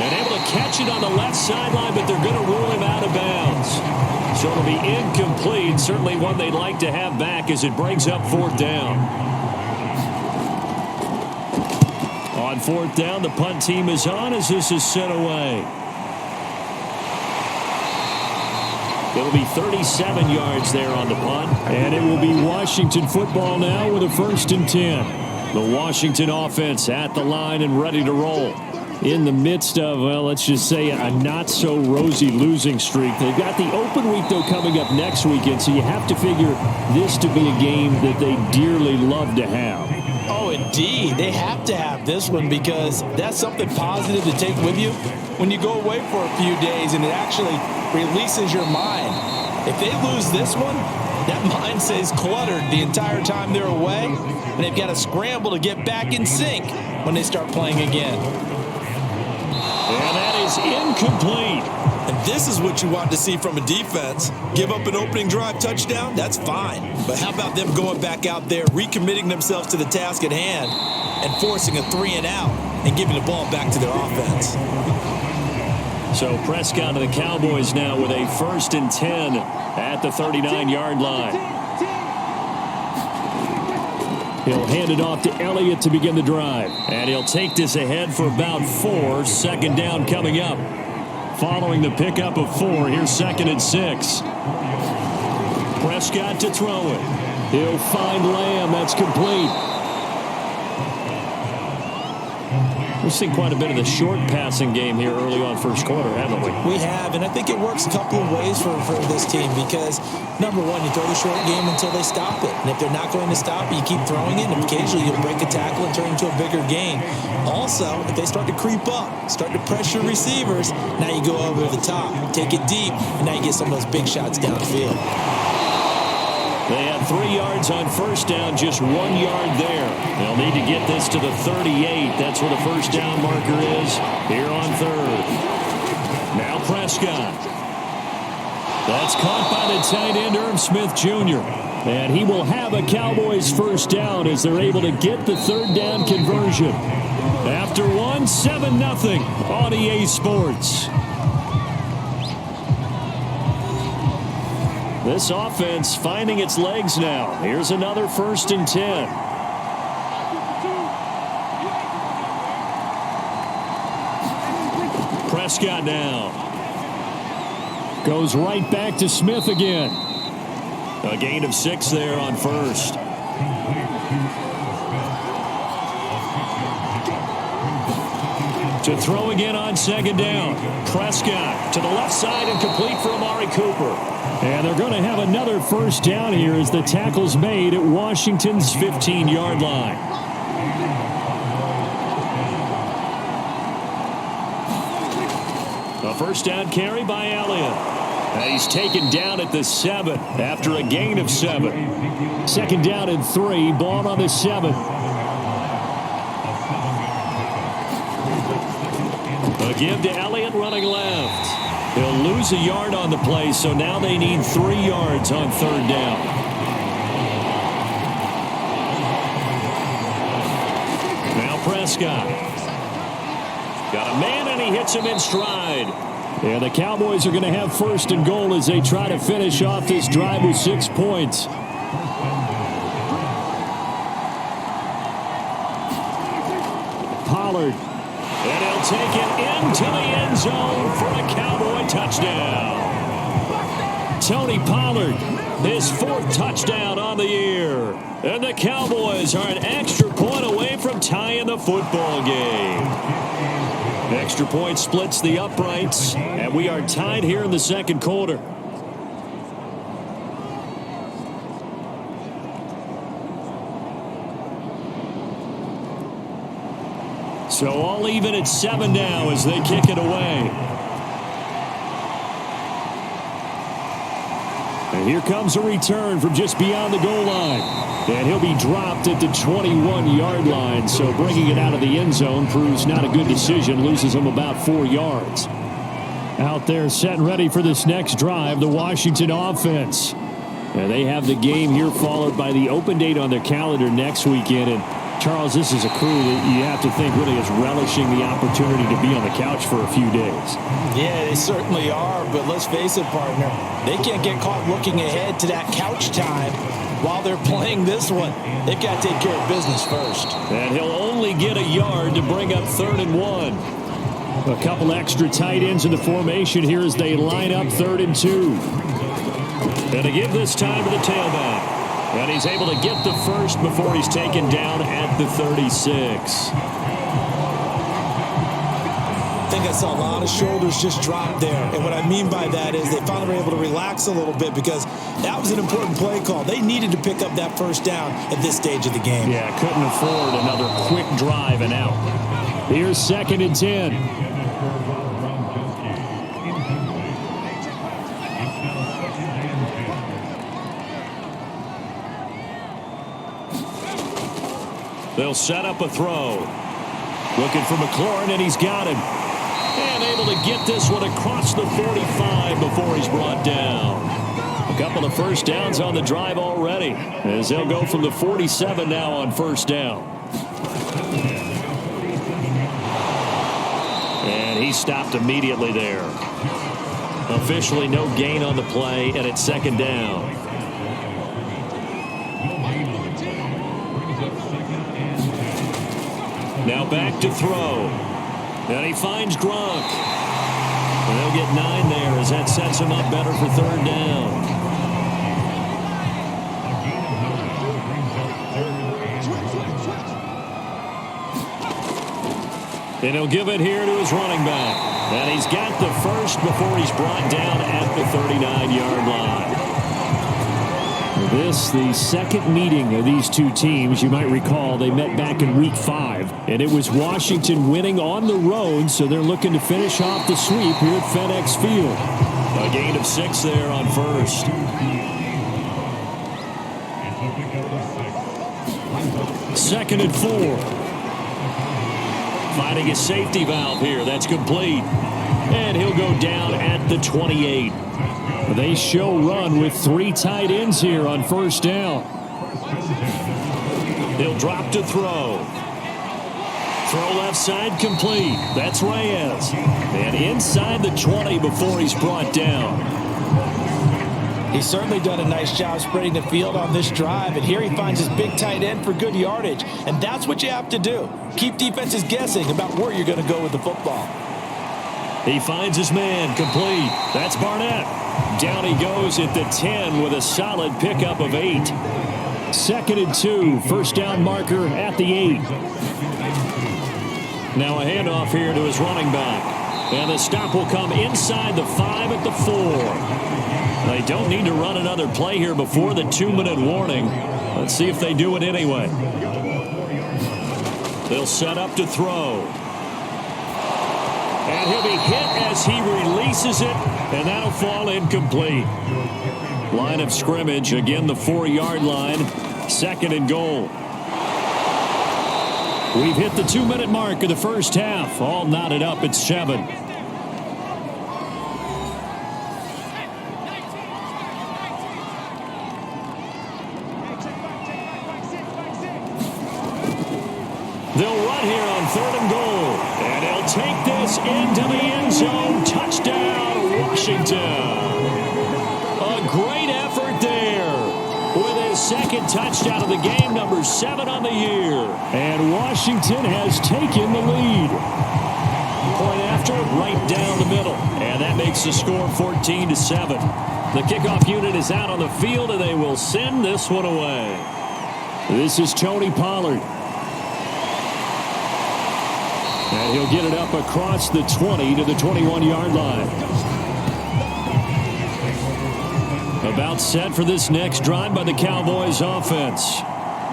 And able to catch it on the left sideline, but they're going to rule him out of bounds. So it'll be incomplete. Certainly one they'd like to have back as it brings up fourth down. On fourth down, the punt team is on as this is sent away. It'll be 37 yards there on the punt. And it will be Washington football now with a 1st and 10. The Washington offense at the line and ready to roll. In the midst of, well, let's just say a not-so-rosy losing streak. They've got the open week, though, coming up next weekend, so you have to figure this to be a game that they dearly love to have. Oh, indeed. They have to have this one because that's something positive to take with you when you go away for a few days, and it actually releases your mind. If they lose this one, that mind stays cluttered the entire time they're away, and they've got to scramble to get back in sync when they start playing again. And that is incomplete. And this is what you want to see from a defense. Give up an opening drive touchdown, that's fine. But how about them going back out there, recommitting themselves to the task at hand, and forcing a 3-and-out and giving the ball back to their offense. So Prescott of the Cowboys now with a 1st and 10 at the 39-yard line. He'll hand it off to Elliott to begin the drive. And he'll take this ahead for about 4. 2nd down coming up. Following the pickup of 4, here's 2nd and 6. Prescott to throw it. He'll find Lamb. That's complete. We've seen quite a bit of the short passing game here early on first quarter, haven't we? We have, and I think it works a couple of ways for this team because, number one, you throw the short game until they stop it. And if they're not going to stop it, you keep throwing it, and occasionally you'll break a tackle and turn it into a bigger gain. Also, if they start to creep up, start to pressure receivers, now you go over the top, take it deep, and now you get some of those big shots downfield. They had 3 yards on first down, just 1 yard there. They'll need to get this to the 38. That's where the first down marker is here on 3rd. Now Prescott. That's caught by the tight end, Irv Smith Jr. And he will have a Cowboys first down as they're able to get the 3rd down conversion. After 1, 7-0 on EA Sports. This offense finding its legs now. Here's another 1st and 10. Prescott now. Goes right back to Smith again. A gain of 6 there on 1st. To throw again on 2nd down. Prescott to the left side and complete for Amari Cooper. And they're going to have another first down here as the tackle's made at Washington's 15-yard line. A first down carry by Elliott. And he's taken down at the 7 after a gain of 7. 2nd down and 3, ball on the 7. A give to Elliott running left. He'll lose a yard on the play, so now they need 3 yards on 3rd down. Now Prescott. Got a man, and he hits him in stride. And the Cowboys are going to have 1st and goal as they try to finish off this drive with 6 points. Pollard. And he'll take it into the end zone for a Cowboy touchdown. Tony Pollard, his 4th touchdown on the year. And the Cowboys are an extra point away from tying the football game. Extra point splits the uprights, and we are tied here in the 2nd quarter. So all even at 7 now as they kick it away. And here comes a return from just beyond the goal line. And he'll be dropped at the 21-yard line. So bringing it out of the end zone proves not a good decision. Loses him about 4 yards. Out there set and ready for this next drive, the Washington offense. And they have the game here followed by the open date on their calendar next weekend. And Charles, this is a crew that you have to think really is relishing the opportunity to be on the couch for a few days. Yeah, they certainly are, but let's face it, partner. They can't get caught looking ahead to that couch time while they're playing this one. They've got to take care of business first. And he'll only get a yard to bring up 3rd and 1. A couple extra tight ends in the formation here as they line up 3rd and 2. And to give this time to the tailback. And he's able to get the first before he's taken down at the 36. I think I saw a lot of shoulders just drop there. And what I mean by that is they finally were able to relax a little bit because that was an important play call. They needed to pick up that first down at this stage of the game. Yeah, couldn't afford another quick drive and out. Here's 2nd and 10. They'll set up a throw. Looking for McLaurin, and he's got him. And able to get this one across the 45 before he's brought down. A couple of first downs on the drive already, as they'll go from the 47 now on first down. And he stopped immediately there. Officially no gain on the play, and it's 2nd down. Now back to throw. And he finds Gronk. And they'll get 9 there as that sets him up better for 3rd down. And he'll give it here to his running back. And he's got the first before he's brought down at the 39-yard line. This, the second meeting of these two teams. You might recall they met back in Week 5, and it was Washington winning on the road, so they're looking to finish off the sweep here at FedEx Field. A gain of 6 there on first. 2nd and 4. Finding a safety valve here. That's complete. And he'll go down at the 28. They show run with 3 tight ends here on first down. He'll drop to throw. Throw left side complete. That's Reyes. And inside the 20 before he's brought down. He's certainly done a nice job spreading the field on this drive, and here he finds his big tight end for good yardage. And that's what you have to do. Keep defenses guessing about where you're going to go with the football. He finds his man complete. That's Barnett. Down he goes at the 10 with a solid pickup of 8. 2nd and 2. First down marker at the 8. Now a handoff here to his running back. And the stop will come inside the 5 at the 4. They don't need to run another play here before the 2-minute warning. Let's see if they do it anyway. They'll set up to throw. And he'll be hit as he releases it, and that'll fall incomplete. Line of scrimmage, again the 4-yard line, 2nd and goal. We've hit the 2-minute mark of the first half, all knotted up at 7. They'll run here on 3rd and goal. And he'll take this into the end zone. Touchdown, Washington. A great effort there with his 2nd touchdown of the game, number 7 on the year. And Washington has taken the lead. Point after, right down the middle. And that makes the score 14-7. The kickoff unit is out on the field, and they will send this one away. This is Tony Pollard. And he'll get it up across the 20 to the 21-yard line. About set for this next drive by the Cowboys offense.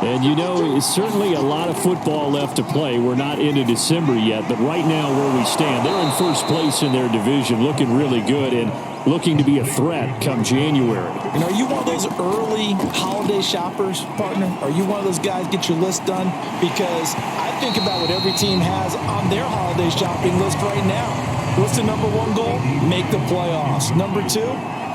And you know, it's certainly a lot of football left to play. We're not into December yet, but right now where we stand, they're in first place in their division, looking really good. And looking to be a threat come January. And are you one of those early holiday shoppers, partner? Are you one of those guys get your list done? Because I think about what every team has on their holiday shopping list right now. What's the number one goal? Make the playoffs. Number two,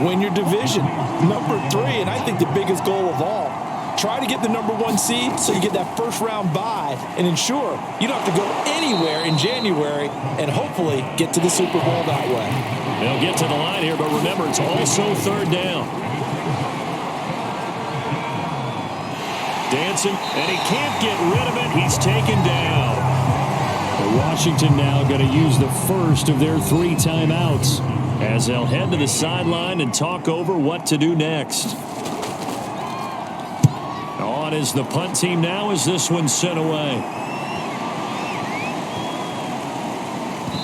win your division. Number three, and I think the biggest goal of all, try to get the number one seed so you get that first round bye and ensure you don't have to go anywhere in January and hopefully get to the Super Bowl that way. They'll get to the line here, but remember, it's also third down. Dancing, and he can't get rid of it. He's taken down. Washington now going to use the first of their 3 timeouts as they'll head to the sideline and talk over what to do next. On is the punt team now as this one's sent away.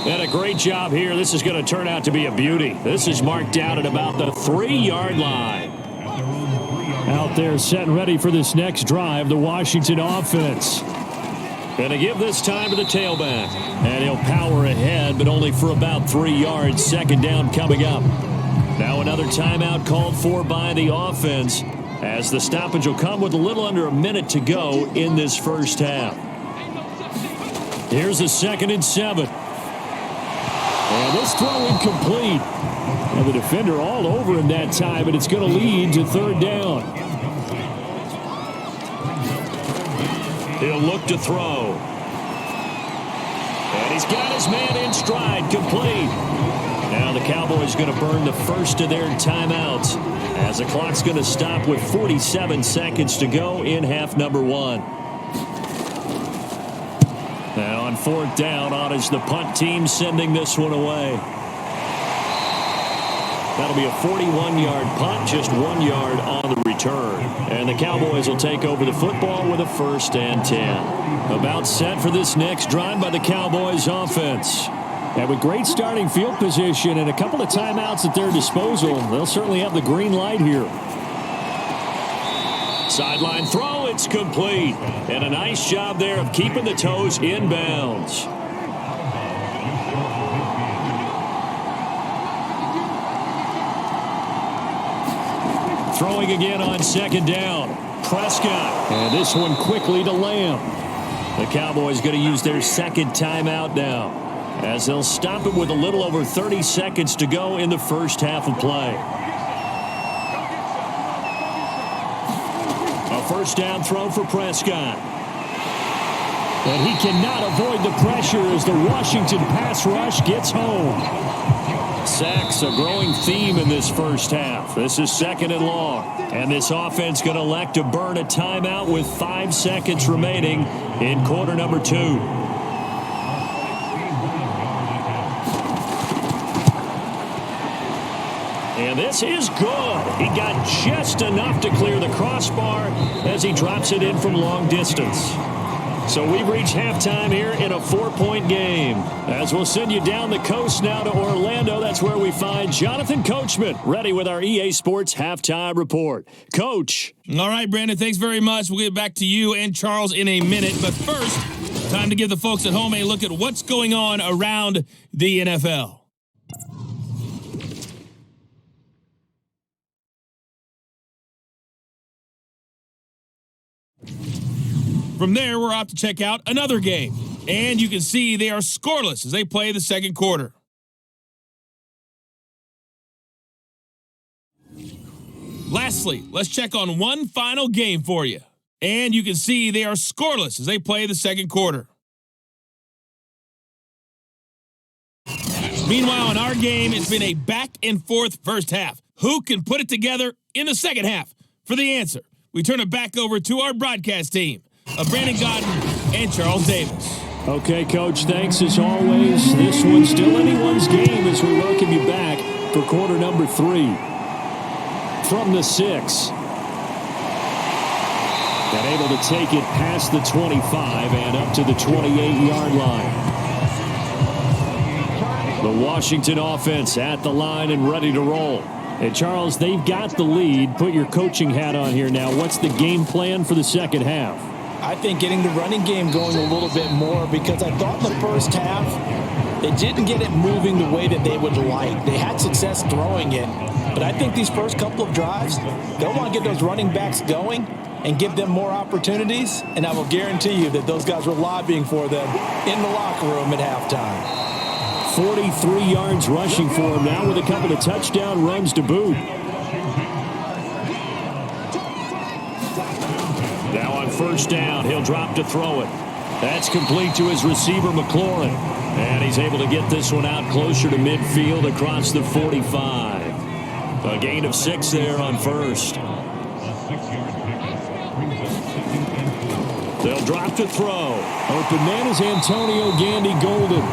And a great job here. This is going to turn out to be a beauty. This is marked out at about the 3-yard line. Out there set and ready for this next drive, the Washington offense. Going to give this time to the tailback. And he'll power ahead, but only for about 3 yards. Second down coming up. Now another timeout called for by the offense, as the stoppage will come with a little under a minute to go in this first half. Here's a 2nd and 7. And this throw incomplete. And the defender all over him that time, and it's going to lead to third down. He'll look to throw. And he's got his man in stride, complete. Now the Cowboys going to burn the first of their timeouts, as the clock's going to stop with 47 seconds to go in half number 1. Now on 4th down, on is the punt team sending this one away. That'll be a 41-yard punt, just 1 yard on the return. And the Cowboys will take over the football with a 1st and 10. About set for this next drive by the Cowboys offense. And with great starting field position and a couple of timeouts at their disposal, they'll certainly have the green light here. Sideline throw, it's complete. And a nice job there of keeping the toes in bounds. Throwing again on 2nd down. Prescott. And this one quickly to Lamb. The Cowboys going to use their 2nd timeout now, as they'll stop it with a little over 30 seconds to go in the first half of play. A 1st down throw for Prescott. And he cannot avoid the pressure as the Washington pass rush gets home. Sacks, a growing theme in this first half. This is 2nd and long. And this offense going to elect to burn a timeout with 5 seconds remaining in quarter number 2. And this is good. He got just enough to clear the crossbar as he drops it in from long distance. So we've reached halftime here in a 4-point game. As we'll send you down the coast now to Orlando, that's where we find Jonathan Coachman, ready with our EA Sports Halftime Report. Coach. All right, Brandon, thanks very much. We'll get back to you and Charles in a minute. But first, time to give the folks at home a look at what's going on around the NFL. From there, we're off to check out another game. And you can see they are scoreless as they play the second quarter. Lastly, let's check on one final game for you. And you can see they are scoreless as they play the second quarter. Meanwhile, in our game, it's been a back-and-forth first half. Who can put it together in the second half? For the answer, we turn it back over to our broadcast team of Brandon Godden and Charles Davis. Okay, Coach, thanks as always. This one's still anyone's game as we welcome you back for quarter number 3. From the 6. And able to take it past the 25 and up to the 28-yard line. The Washington offense at the line and ready to roll. And, Charles, they've got the lead. Put your coaching hat on here now. What's the game plan for the second half? I think getting the running game going a little bit more, because I thought in the first half They didn't get it moving the way that they would like. They had success throwing it, but I think these first couple of drives, they'll want to get those running backs going and give them more opportunities, and I will guarantee you that those guys were lobbying for them in the locker room at halftime. 43 yards rushing for him now with a couple of touchdown runs to boot. Now on first down, he'll drop to throw it. That's complete to his receiver, McLaurin. And he's able to get this one out closer to midfield across the 45. A gain of 6 there on first. They'll drop to throw. Open man is Antonio Gandy Golden.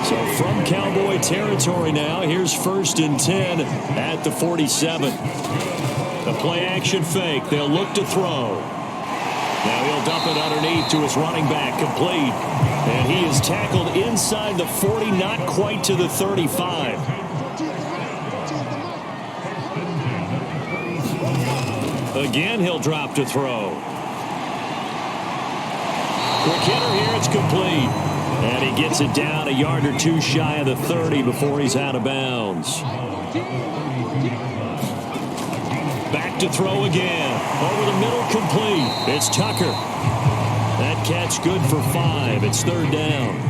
So from Cowboy territory now, here's 1st and 10 at the 47. The play action fake. They'll look to throw. Now he'll dump it underneath to his running back, complete. And he is tackled inside the 40, not quite to the 35. Again, he'll drop to throw. Quick hitter here, it's complete. And he gets it down a yard or two shy of the 30 before he's out of bounds. Back to throw again. Over the middle, complete. It's Tucker. That catch good for 5. It's 3rd down.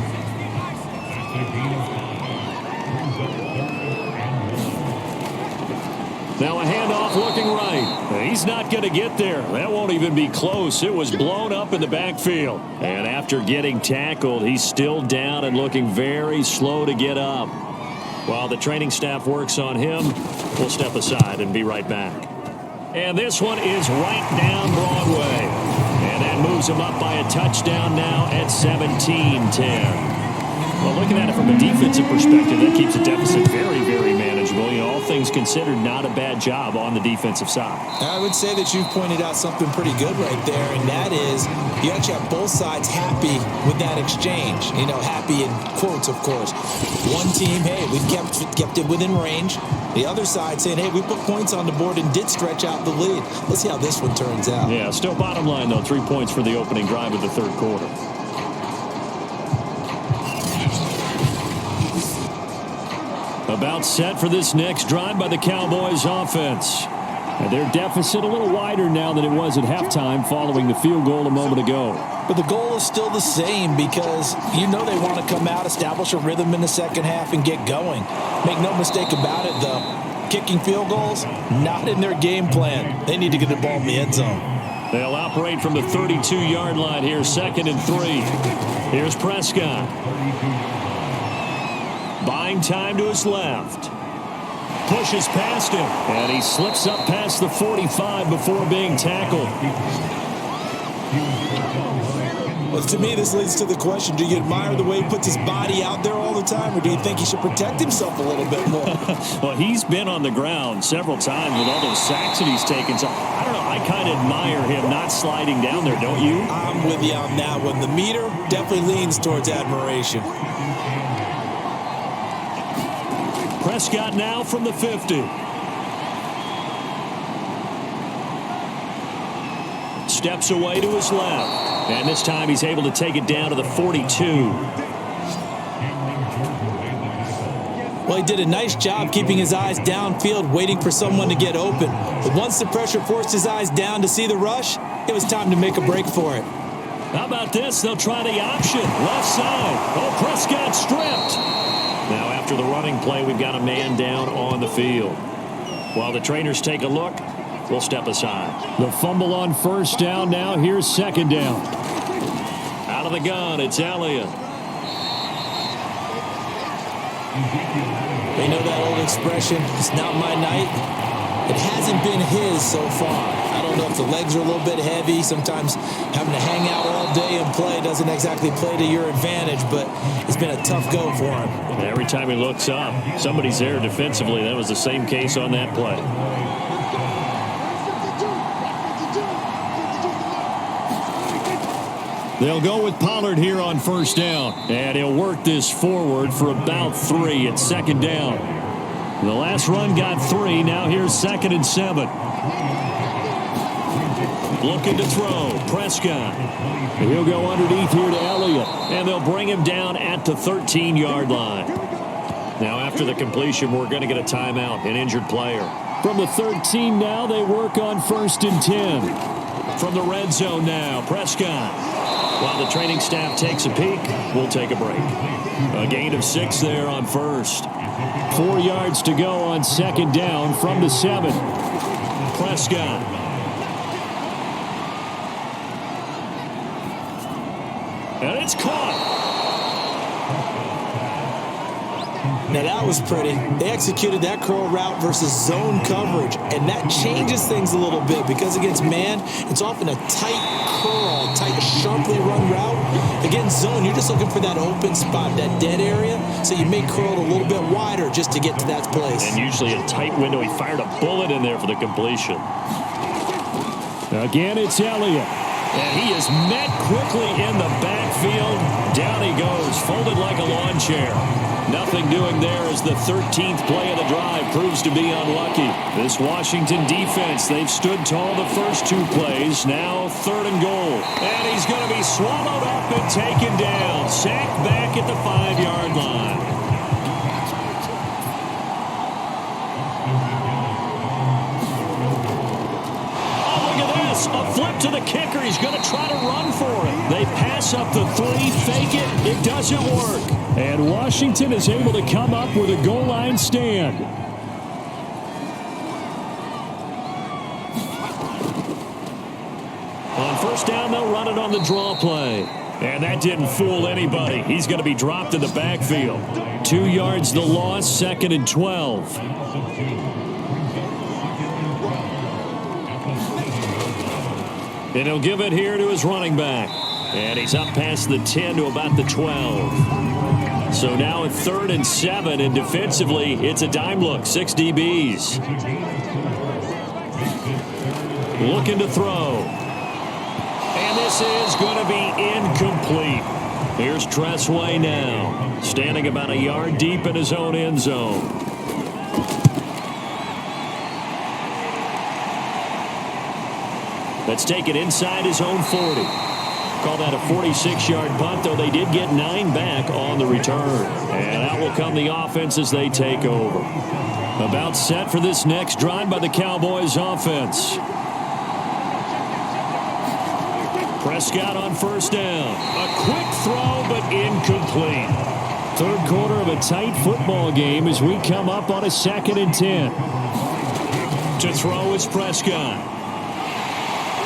Now a handoff looking right. He's not going to get there. That won't even be close. It was blown up in the backfield. And after getting tackled, he's still down and looking very slow to get up. While the training staff works on him, we'll step aside and be right back. And this one is right down Broadway. And that moves him up by a touchdown now at 17-10. Well, looking at it from a defensive perspective, that keeps the deficit very, very manageable. You know, all things considered, not a bad job on the defensive side. I would say that you've pointed out something pretty good right there, and that is you actually have both sides happy with that exchange. You know, happy in quotes, of course. One team, hey, we've kept it within range. The other side saying, hey, we put points on the board and did stretch out the lead. Let's see how this one turns out. Yeah, still bottom line, though, 3 points for the opening drive of the 3rd quarter. About set for this next drive by the Cowboys offense. And their deficit a little wider now than it was at halftime following the field goal a moment ago. But the goal is still the same because you know they want to come out, establish a rhythm in the second half, and get going. Make no mistake about it, though. Kicking field goals, not in their game plan. They need to get the ball in the end zone. They'll operate from the 32-yard line here, 2nd and 3. Here's Prescott. Buying time to his left. Pushes past him. And he slips up past the 45 before being tackled. Well, to me, this leads to the question, do you admire the way he puts his body out there all the time, or do you think he should protect himself a little bit more? Well, he's been on the ground several times with all those sacks that he's taken. So, I don't know, I kind of admire him not sliding down there, don't you? I'm with you on that one. The meter definitely leans towards admiration. Prescott now from the 50. Steps away to his left. And this time he's able to take it down to the 42. Well, he did a nice job keeping his eyes downfield, waiting for someone to get open. But once the pressure forced his eyes down to see the rush, it was time to make a break for it. How about this? They'll try the option. Left side. Oh, Prescott stripped. Now after the running play, we've got a man down on the field. While the trainers take a look, we'll step aside. The fumble on first down now. Here's 2nd down. Out of the gun, it's Elliott. They know that old expression, it's not my night. It hasn't been his so far. I don't know if the legs are a little bit heavy. Sometimes having to hang out all day and play doesn't exactly play to your advantage, but it's been a tough go for him. Every time he looks up, somebody's there defensively. That was the same case on that play. They'll go with Pollard here on first down. And he'll work this forward for about 3 at 2nd down. The last run got 3. Now here's 2nd and 7. Looking to throw. Prescott. He'll go underneath here to Elliott. And they'll bring him down at the 13-yard line. Now, after the completion, we're going to get a timeout, an injured player. From the 13 now, they work on 1st and 10. From the red zone now, Prescott. While the training staff takes a peek, we'll take a break. A gain of 6 there on 1st. 4 yards to go on 2nd down from the 7. Prescott. And it's caught. Now that was pretty. They executed that curl route versus zone coverage, and that changes things a little bit because against man, it's often a tight curl, tight, sharply run route. Against zone, you're just looking for that open spot, that dead area, so you may curl it a little bit wider just to get to that place. And usually a tight window. He fired a bullet in there for the completion. Again, it's Elliott. And he is met quickly in the backfield. Down he goes, folded like a lawn chair. Nothing doing there as the 13th play of the drive proves to be unlucky. This Washington defense, they've stood tall the first 2 plays. Now 3rd and goal. And he's going to be swallowed up and taken down. Sacked back at the 5-yard line. A flip to the kicker. He's going to try to run for it. They pass up the 3, fake it. It doesn't work. And Washington is able to come up with a goal line stand. On 1st down, they'll run it on the draw play. And that didn't fool anybody. He's going to be dropped in the backfield. 2 yards the loss, 2nd and 12. And he'll give it here to his running back. And he's up past the 10 to about the 12. So now at 3rd and 7, and defensively, it's a dime look, 6 DBs. Looking to throw. And this is going to be incomplete. Here's Tressway now, standing about a yard deep in his own end zone. Let's take it inside his own 40. Call that a 46-yard punt, though they did get 9 back on the return. And out will come the offense as they take over. About set for this next drive by the Cowboys offense. Prescott on 1st down. A quick throw, but incomplete. 3rd quarter of a tight football game as we come up on a 2nd and 10. To throw is Prescott.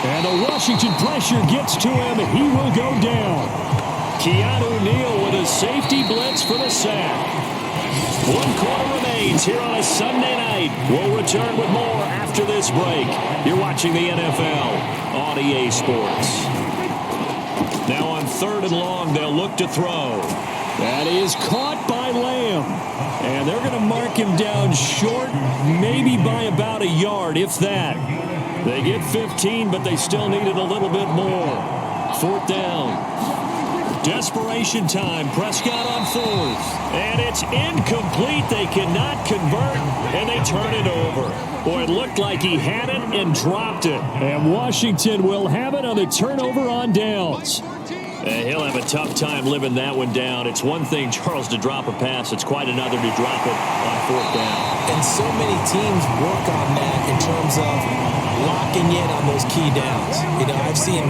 And the Washington pressure gets to him, and he will go down. Keanu Neal with a safety blitz for the sack. 1 quarter remains here on a Sunday night. We'll return with more after this break. You're watching the NFL on EA Sports. Now on 3rd and long, they'll look to throw. That is caught by Lamb. And they're going to mark him down short, maybe by about a yard, if that. They get 15, but they still needed a little bit more. 4th down. Desperation time. Prescott on 4th. And it's incomplete. They cannot convert, and they turn it over. Boy, it looked like he had it and dropped it. And Washington will have it on the turnover on downs. He'll have a tough time living that one down. It's one thing, Charles, to drop a pass. It's quite another to drop it on 4th down. And so many teams work on that in terms of locking in on those key downs. I've seen,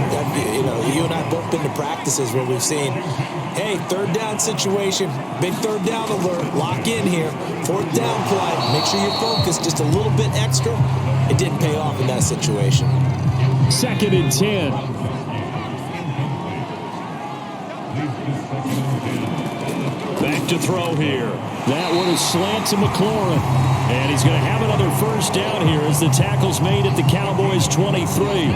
you and I have both been to practices where we've seen, hey, 3rd down situation, big 3rd down alert, lock in here, 4th down play, make sure you're focused just a little bit extra. It didn't pay off in that situation. 2nd and 10. Back to throw here. That one is slant to McLaurin. And he's going to have another 1st down here as the tackle's made at the Cowboys' 23.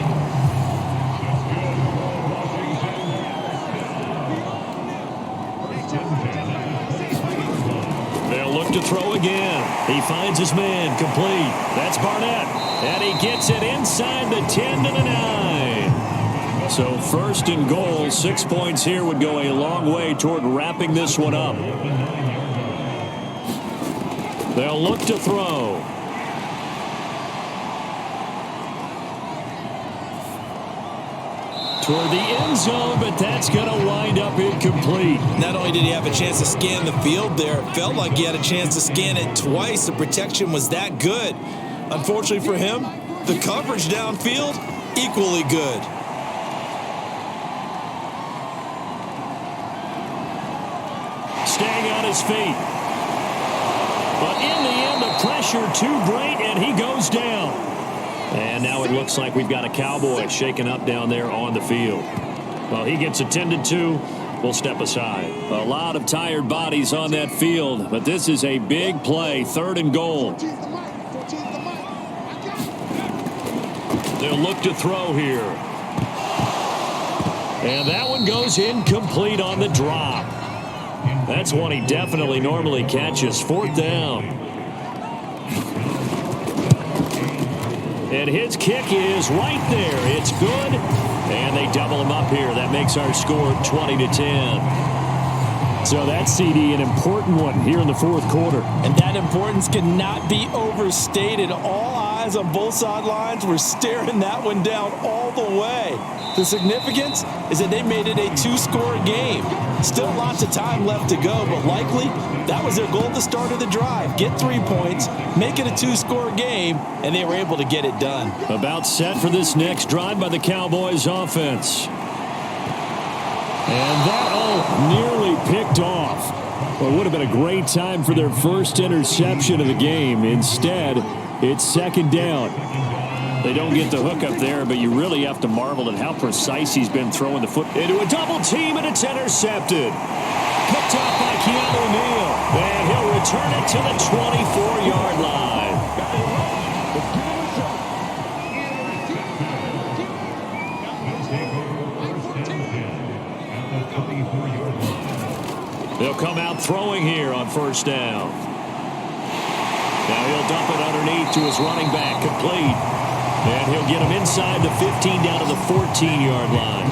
They'll look to throw again. He finds his man, complete. That's Barnett. And he gets it inside the 10 to the 9. So 1st and goal, 6 points here would go a long way toward wrapping this one up. They'll look to throw. toward the end zone, but that's going to wind up incomplete. Not only did he have a chance to scan the field there, it felt like he had a chance to scan it twice. The protection was that good. Unfortunately for him, the coverage downfield, equally good. Staying on his feet. But in the end, the pressure too great, and he goes down. And now it looks like we've got a Cowboy shaken up down there on the field. Well, he gets attended to. We'll step aside. A lot of tired bodies on that field, but this is a big play, 3rd and goal. They'll look to throw here. And that one goes incomplete on the drop. That's one he definitely normally catches. 4th down. And his kick is right there. It's good. And they double him up here. That makes our score 20-10. So that's, CD, an important one here in the 4th quarter. And that importance cannot be overstated. All eyes on both sidelines were staring that one down all the way. The significance is that they made it a 2-score game. Still lots of time left to go, but likely that was their goal at the start of the drive. Get 3 points, make it a 2-score game, and they were able to get it done. About set for this next drive by the Cowboys offense. And that nearly picked off. Well, it would have been a great time for their first interception of the game. Instead, it's 2nd down. They don't get the hook up there, but you really have to marvel at how precise he's been throwing the foot into a double team, and it's intercepted. Picked off by Keanu Neal, and he'll return it to the 24-yard line. They'll come out throwing here on 1st down. Now he'll dump it underneath to his running back, complete. And he'll get him inside the 15 down to the 14-yard line.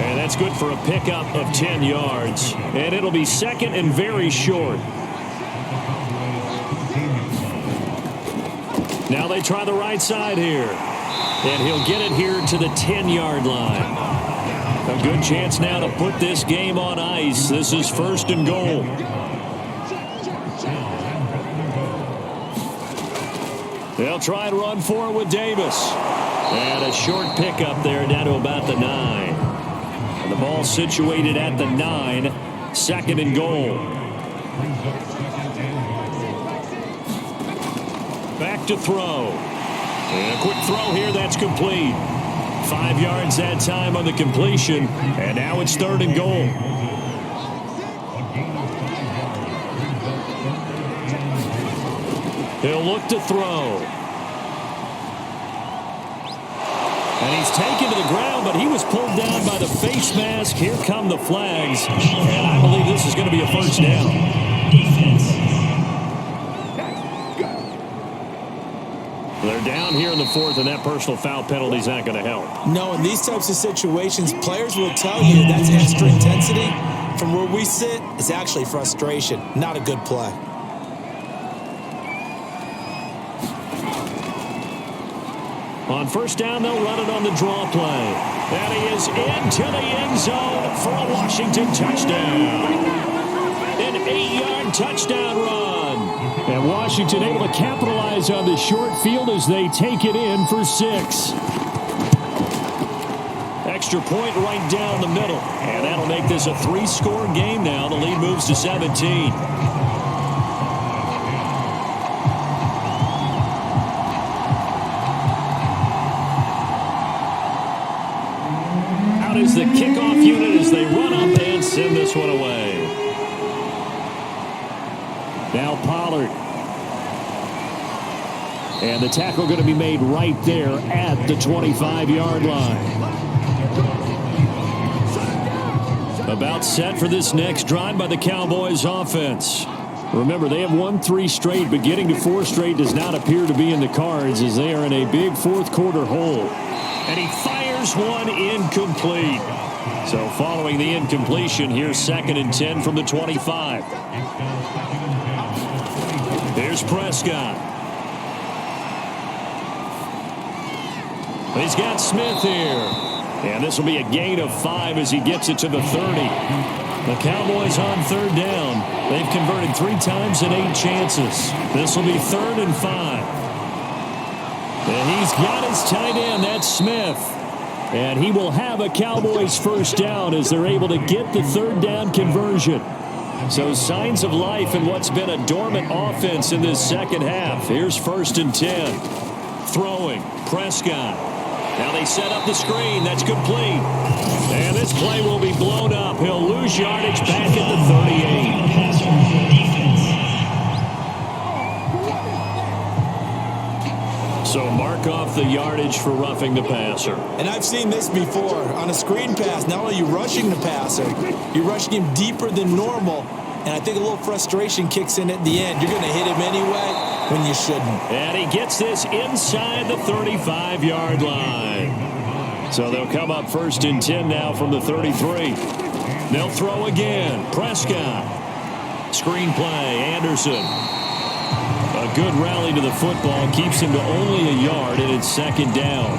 And that's good for a pickup of 10 yards. And it'll be 2nd and very short. Now they try the right side here. And he'll get it here to the 10-yard line. A good chance now to put this game on ice. This is 1st and goal. They'll try and run forward with Davis. And a short pickup there down to about the 9. And the ball situated at the 9. 2nd and goal. Back to throw. And a quick throw here, that's complete. 5 yards that time on the completion. And now it's 3rd and goal. He'll look to throw. And he's taken to the ground, but he was pulled down by the face mask. Here come the flags. And I believe this is going to be a 1st down. They're down here in the 4th, and that personal foul penalty is not going to help. No, in these types of situations, players will tell you that's extra intensity. From where we sit, it's actually frustration. Not a good play. On 1st down, they'll run it on the draw play. And he is into the end zone for a Washington touchdown. An 8-yard touchdown run. And Washington able to capitalize on the short field as they take it in for 6. Extra point right down the middle. And that'll make this a 3-score game now. The lead moves to 17. Is the kickoff unit as they run up and send this one away. Now Pollard. And the tackle going to be made right there at the 25-yard line. About set for this next drive by the Cowboys offense. Remember, they have won 3 straight, but getting to 4 straight does not appear to be in the cards as they are in a big 4th quarter hole. And he fires one incomplete. So following the incompletion, here's 2nd and 10 from the 25. Here's Prescott. He's got Smith here. And this will be a gain of 5 as he gets it to the 30. The Cowboys on 3rd down. They've converted 3 times in 8 chances. This will be 3rd and 5. And he's got his tight end. That's Smith. And he will have a Cowboys first down as they're able to get the 3rd down conversion. So signs of life in what's been a dormant offense in this second half. Here's 1st and 10. Throwing. Prescott. Now they set up the screen. That's complete. And this play will be blown up. He'll lose yardage back at the 38. So mark off the yardage for roughing the passer. And I've seen this before. On a screen pass, not only are you rushing the passer, you're rushing him deeper than normal. And I think a little frustration kicks in at the end. You're going to hit him anyway when you shouldn't. And he gets this inside the 35-yard line. So they'll come up 1st and 10 now from the 33. They'll throw again. Prescott. Screenplay. Anderson. A good rally to the football keeps him to only a yard, and it's 2nd down.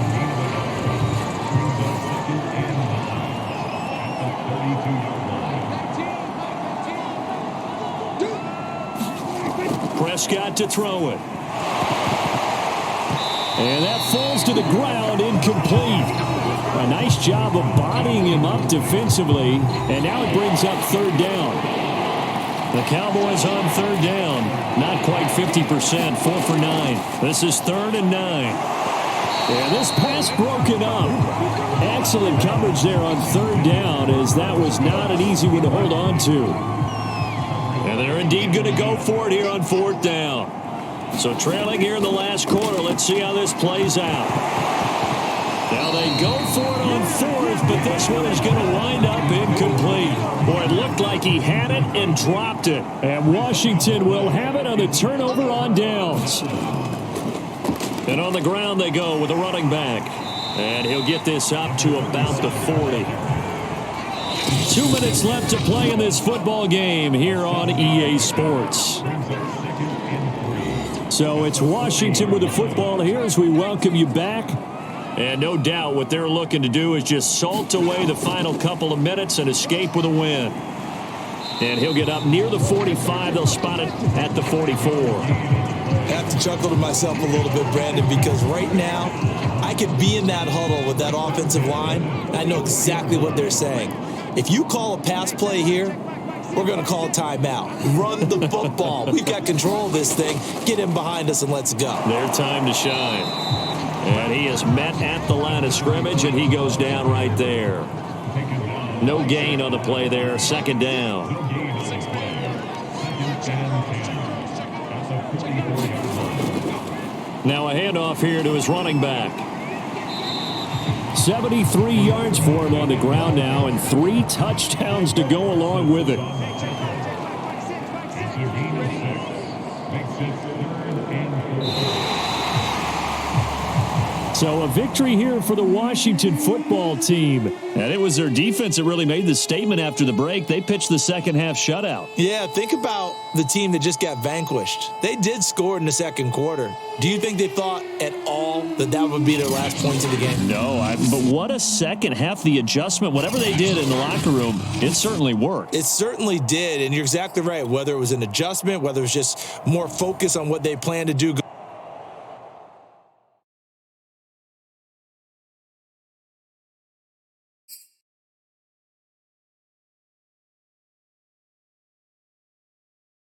Prescott to throw it. And that falls to the ground, incomplete. A nice job of bodying him up defensively, and now it brings up 3rd down. The Cowboys on 3rd down, not quite 50%, 4 for 9. This is 3rd and 9. And this pass broken up. Excellent coverage there on 3rd down, as that was not an easy one to hold on to. And they're indeed going to go for it here on 4th down. So trailing here in the last quarter. Let's see how this plays out. Now they go for it on 4th, but this one is going to wind up incomplete. Boy, it looked like he had it and dropped it. And Washington will have it on the turnover on downs. And on the ground they go with the running back. And he'll get this up to about the 40. 2 minutes left to play in this football game here on EA Sports. So it's Washington with the football here as we welcome you back. And no doubt what they're looking to do is just salt away the final couple of minutes and escape with a win. And he'll get up near the 45. They'll spot it at the 44. I have to chuckle to myself a little bit, Brandon, because right now I could be in that huddle with that offensive line, and I know exactly what they're saying. If you call a pass play here, we're going to call a timeout. Run the football. We've got control of this thing. Get him behind us and let's go. Their time to shine. And he is met at the line of scrimmage, and he goes down right there. No gain on the play there. 2nd down. Now a handoff here to his running back. 73 yards for him on the ground now, and 3 touchdowns to go along with it. So a victory here for the Washington football team. And it was their defense that really made the statement after the break. They pitched the second half shutout. Yeah, think about the team that just got vanquished. They did score in the second quarter. Do you think they thought at all that that would be their last points of the game? No, but what a second half. The adjustment, whatever they did in the locker room, it certainly worked. It certainly did, and you're exactly right. Whether it was an adjustment, whether it was just more focus on what they plan to do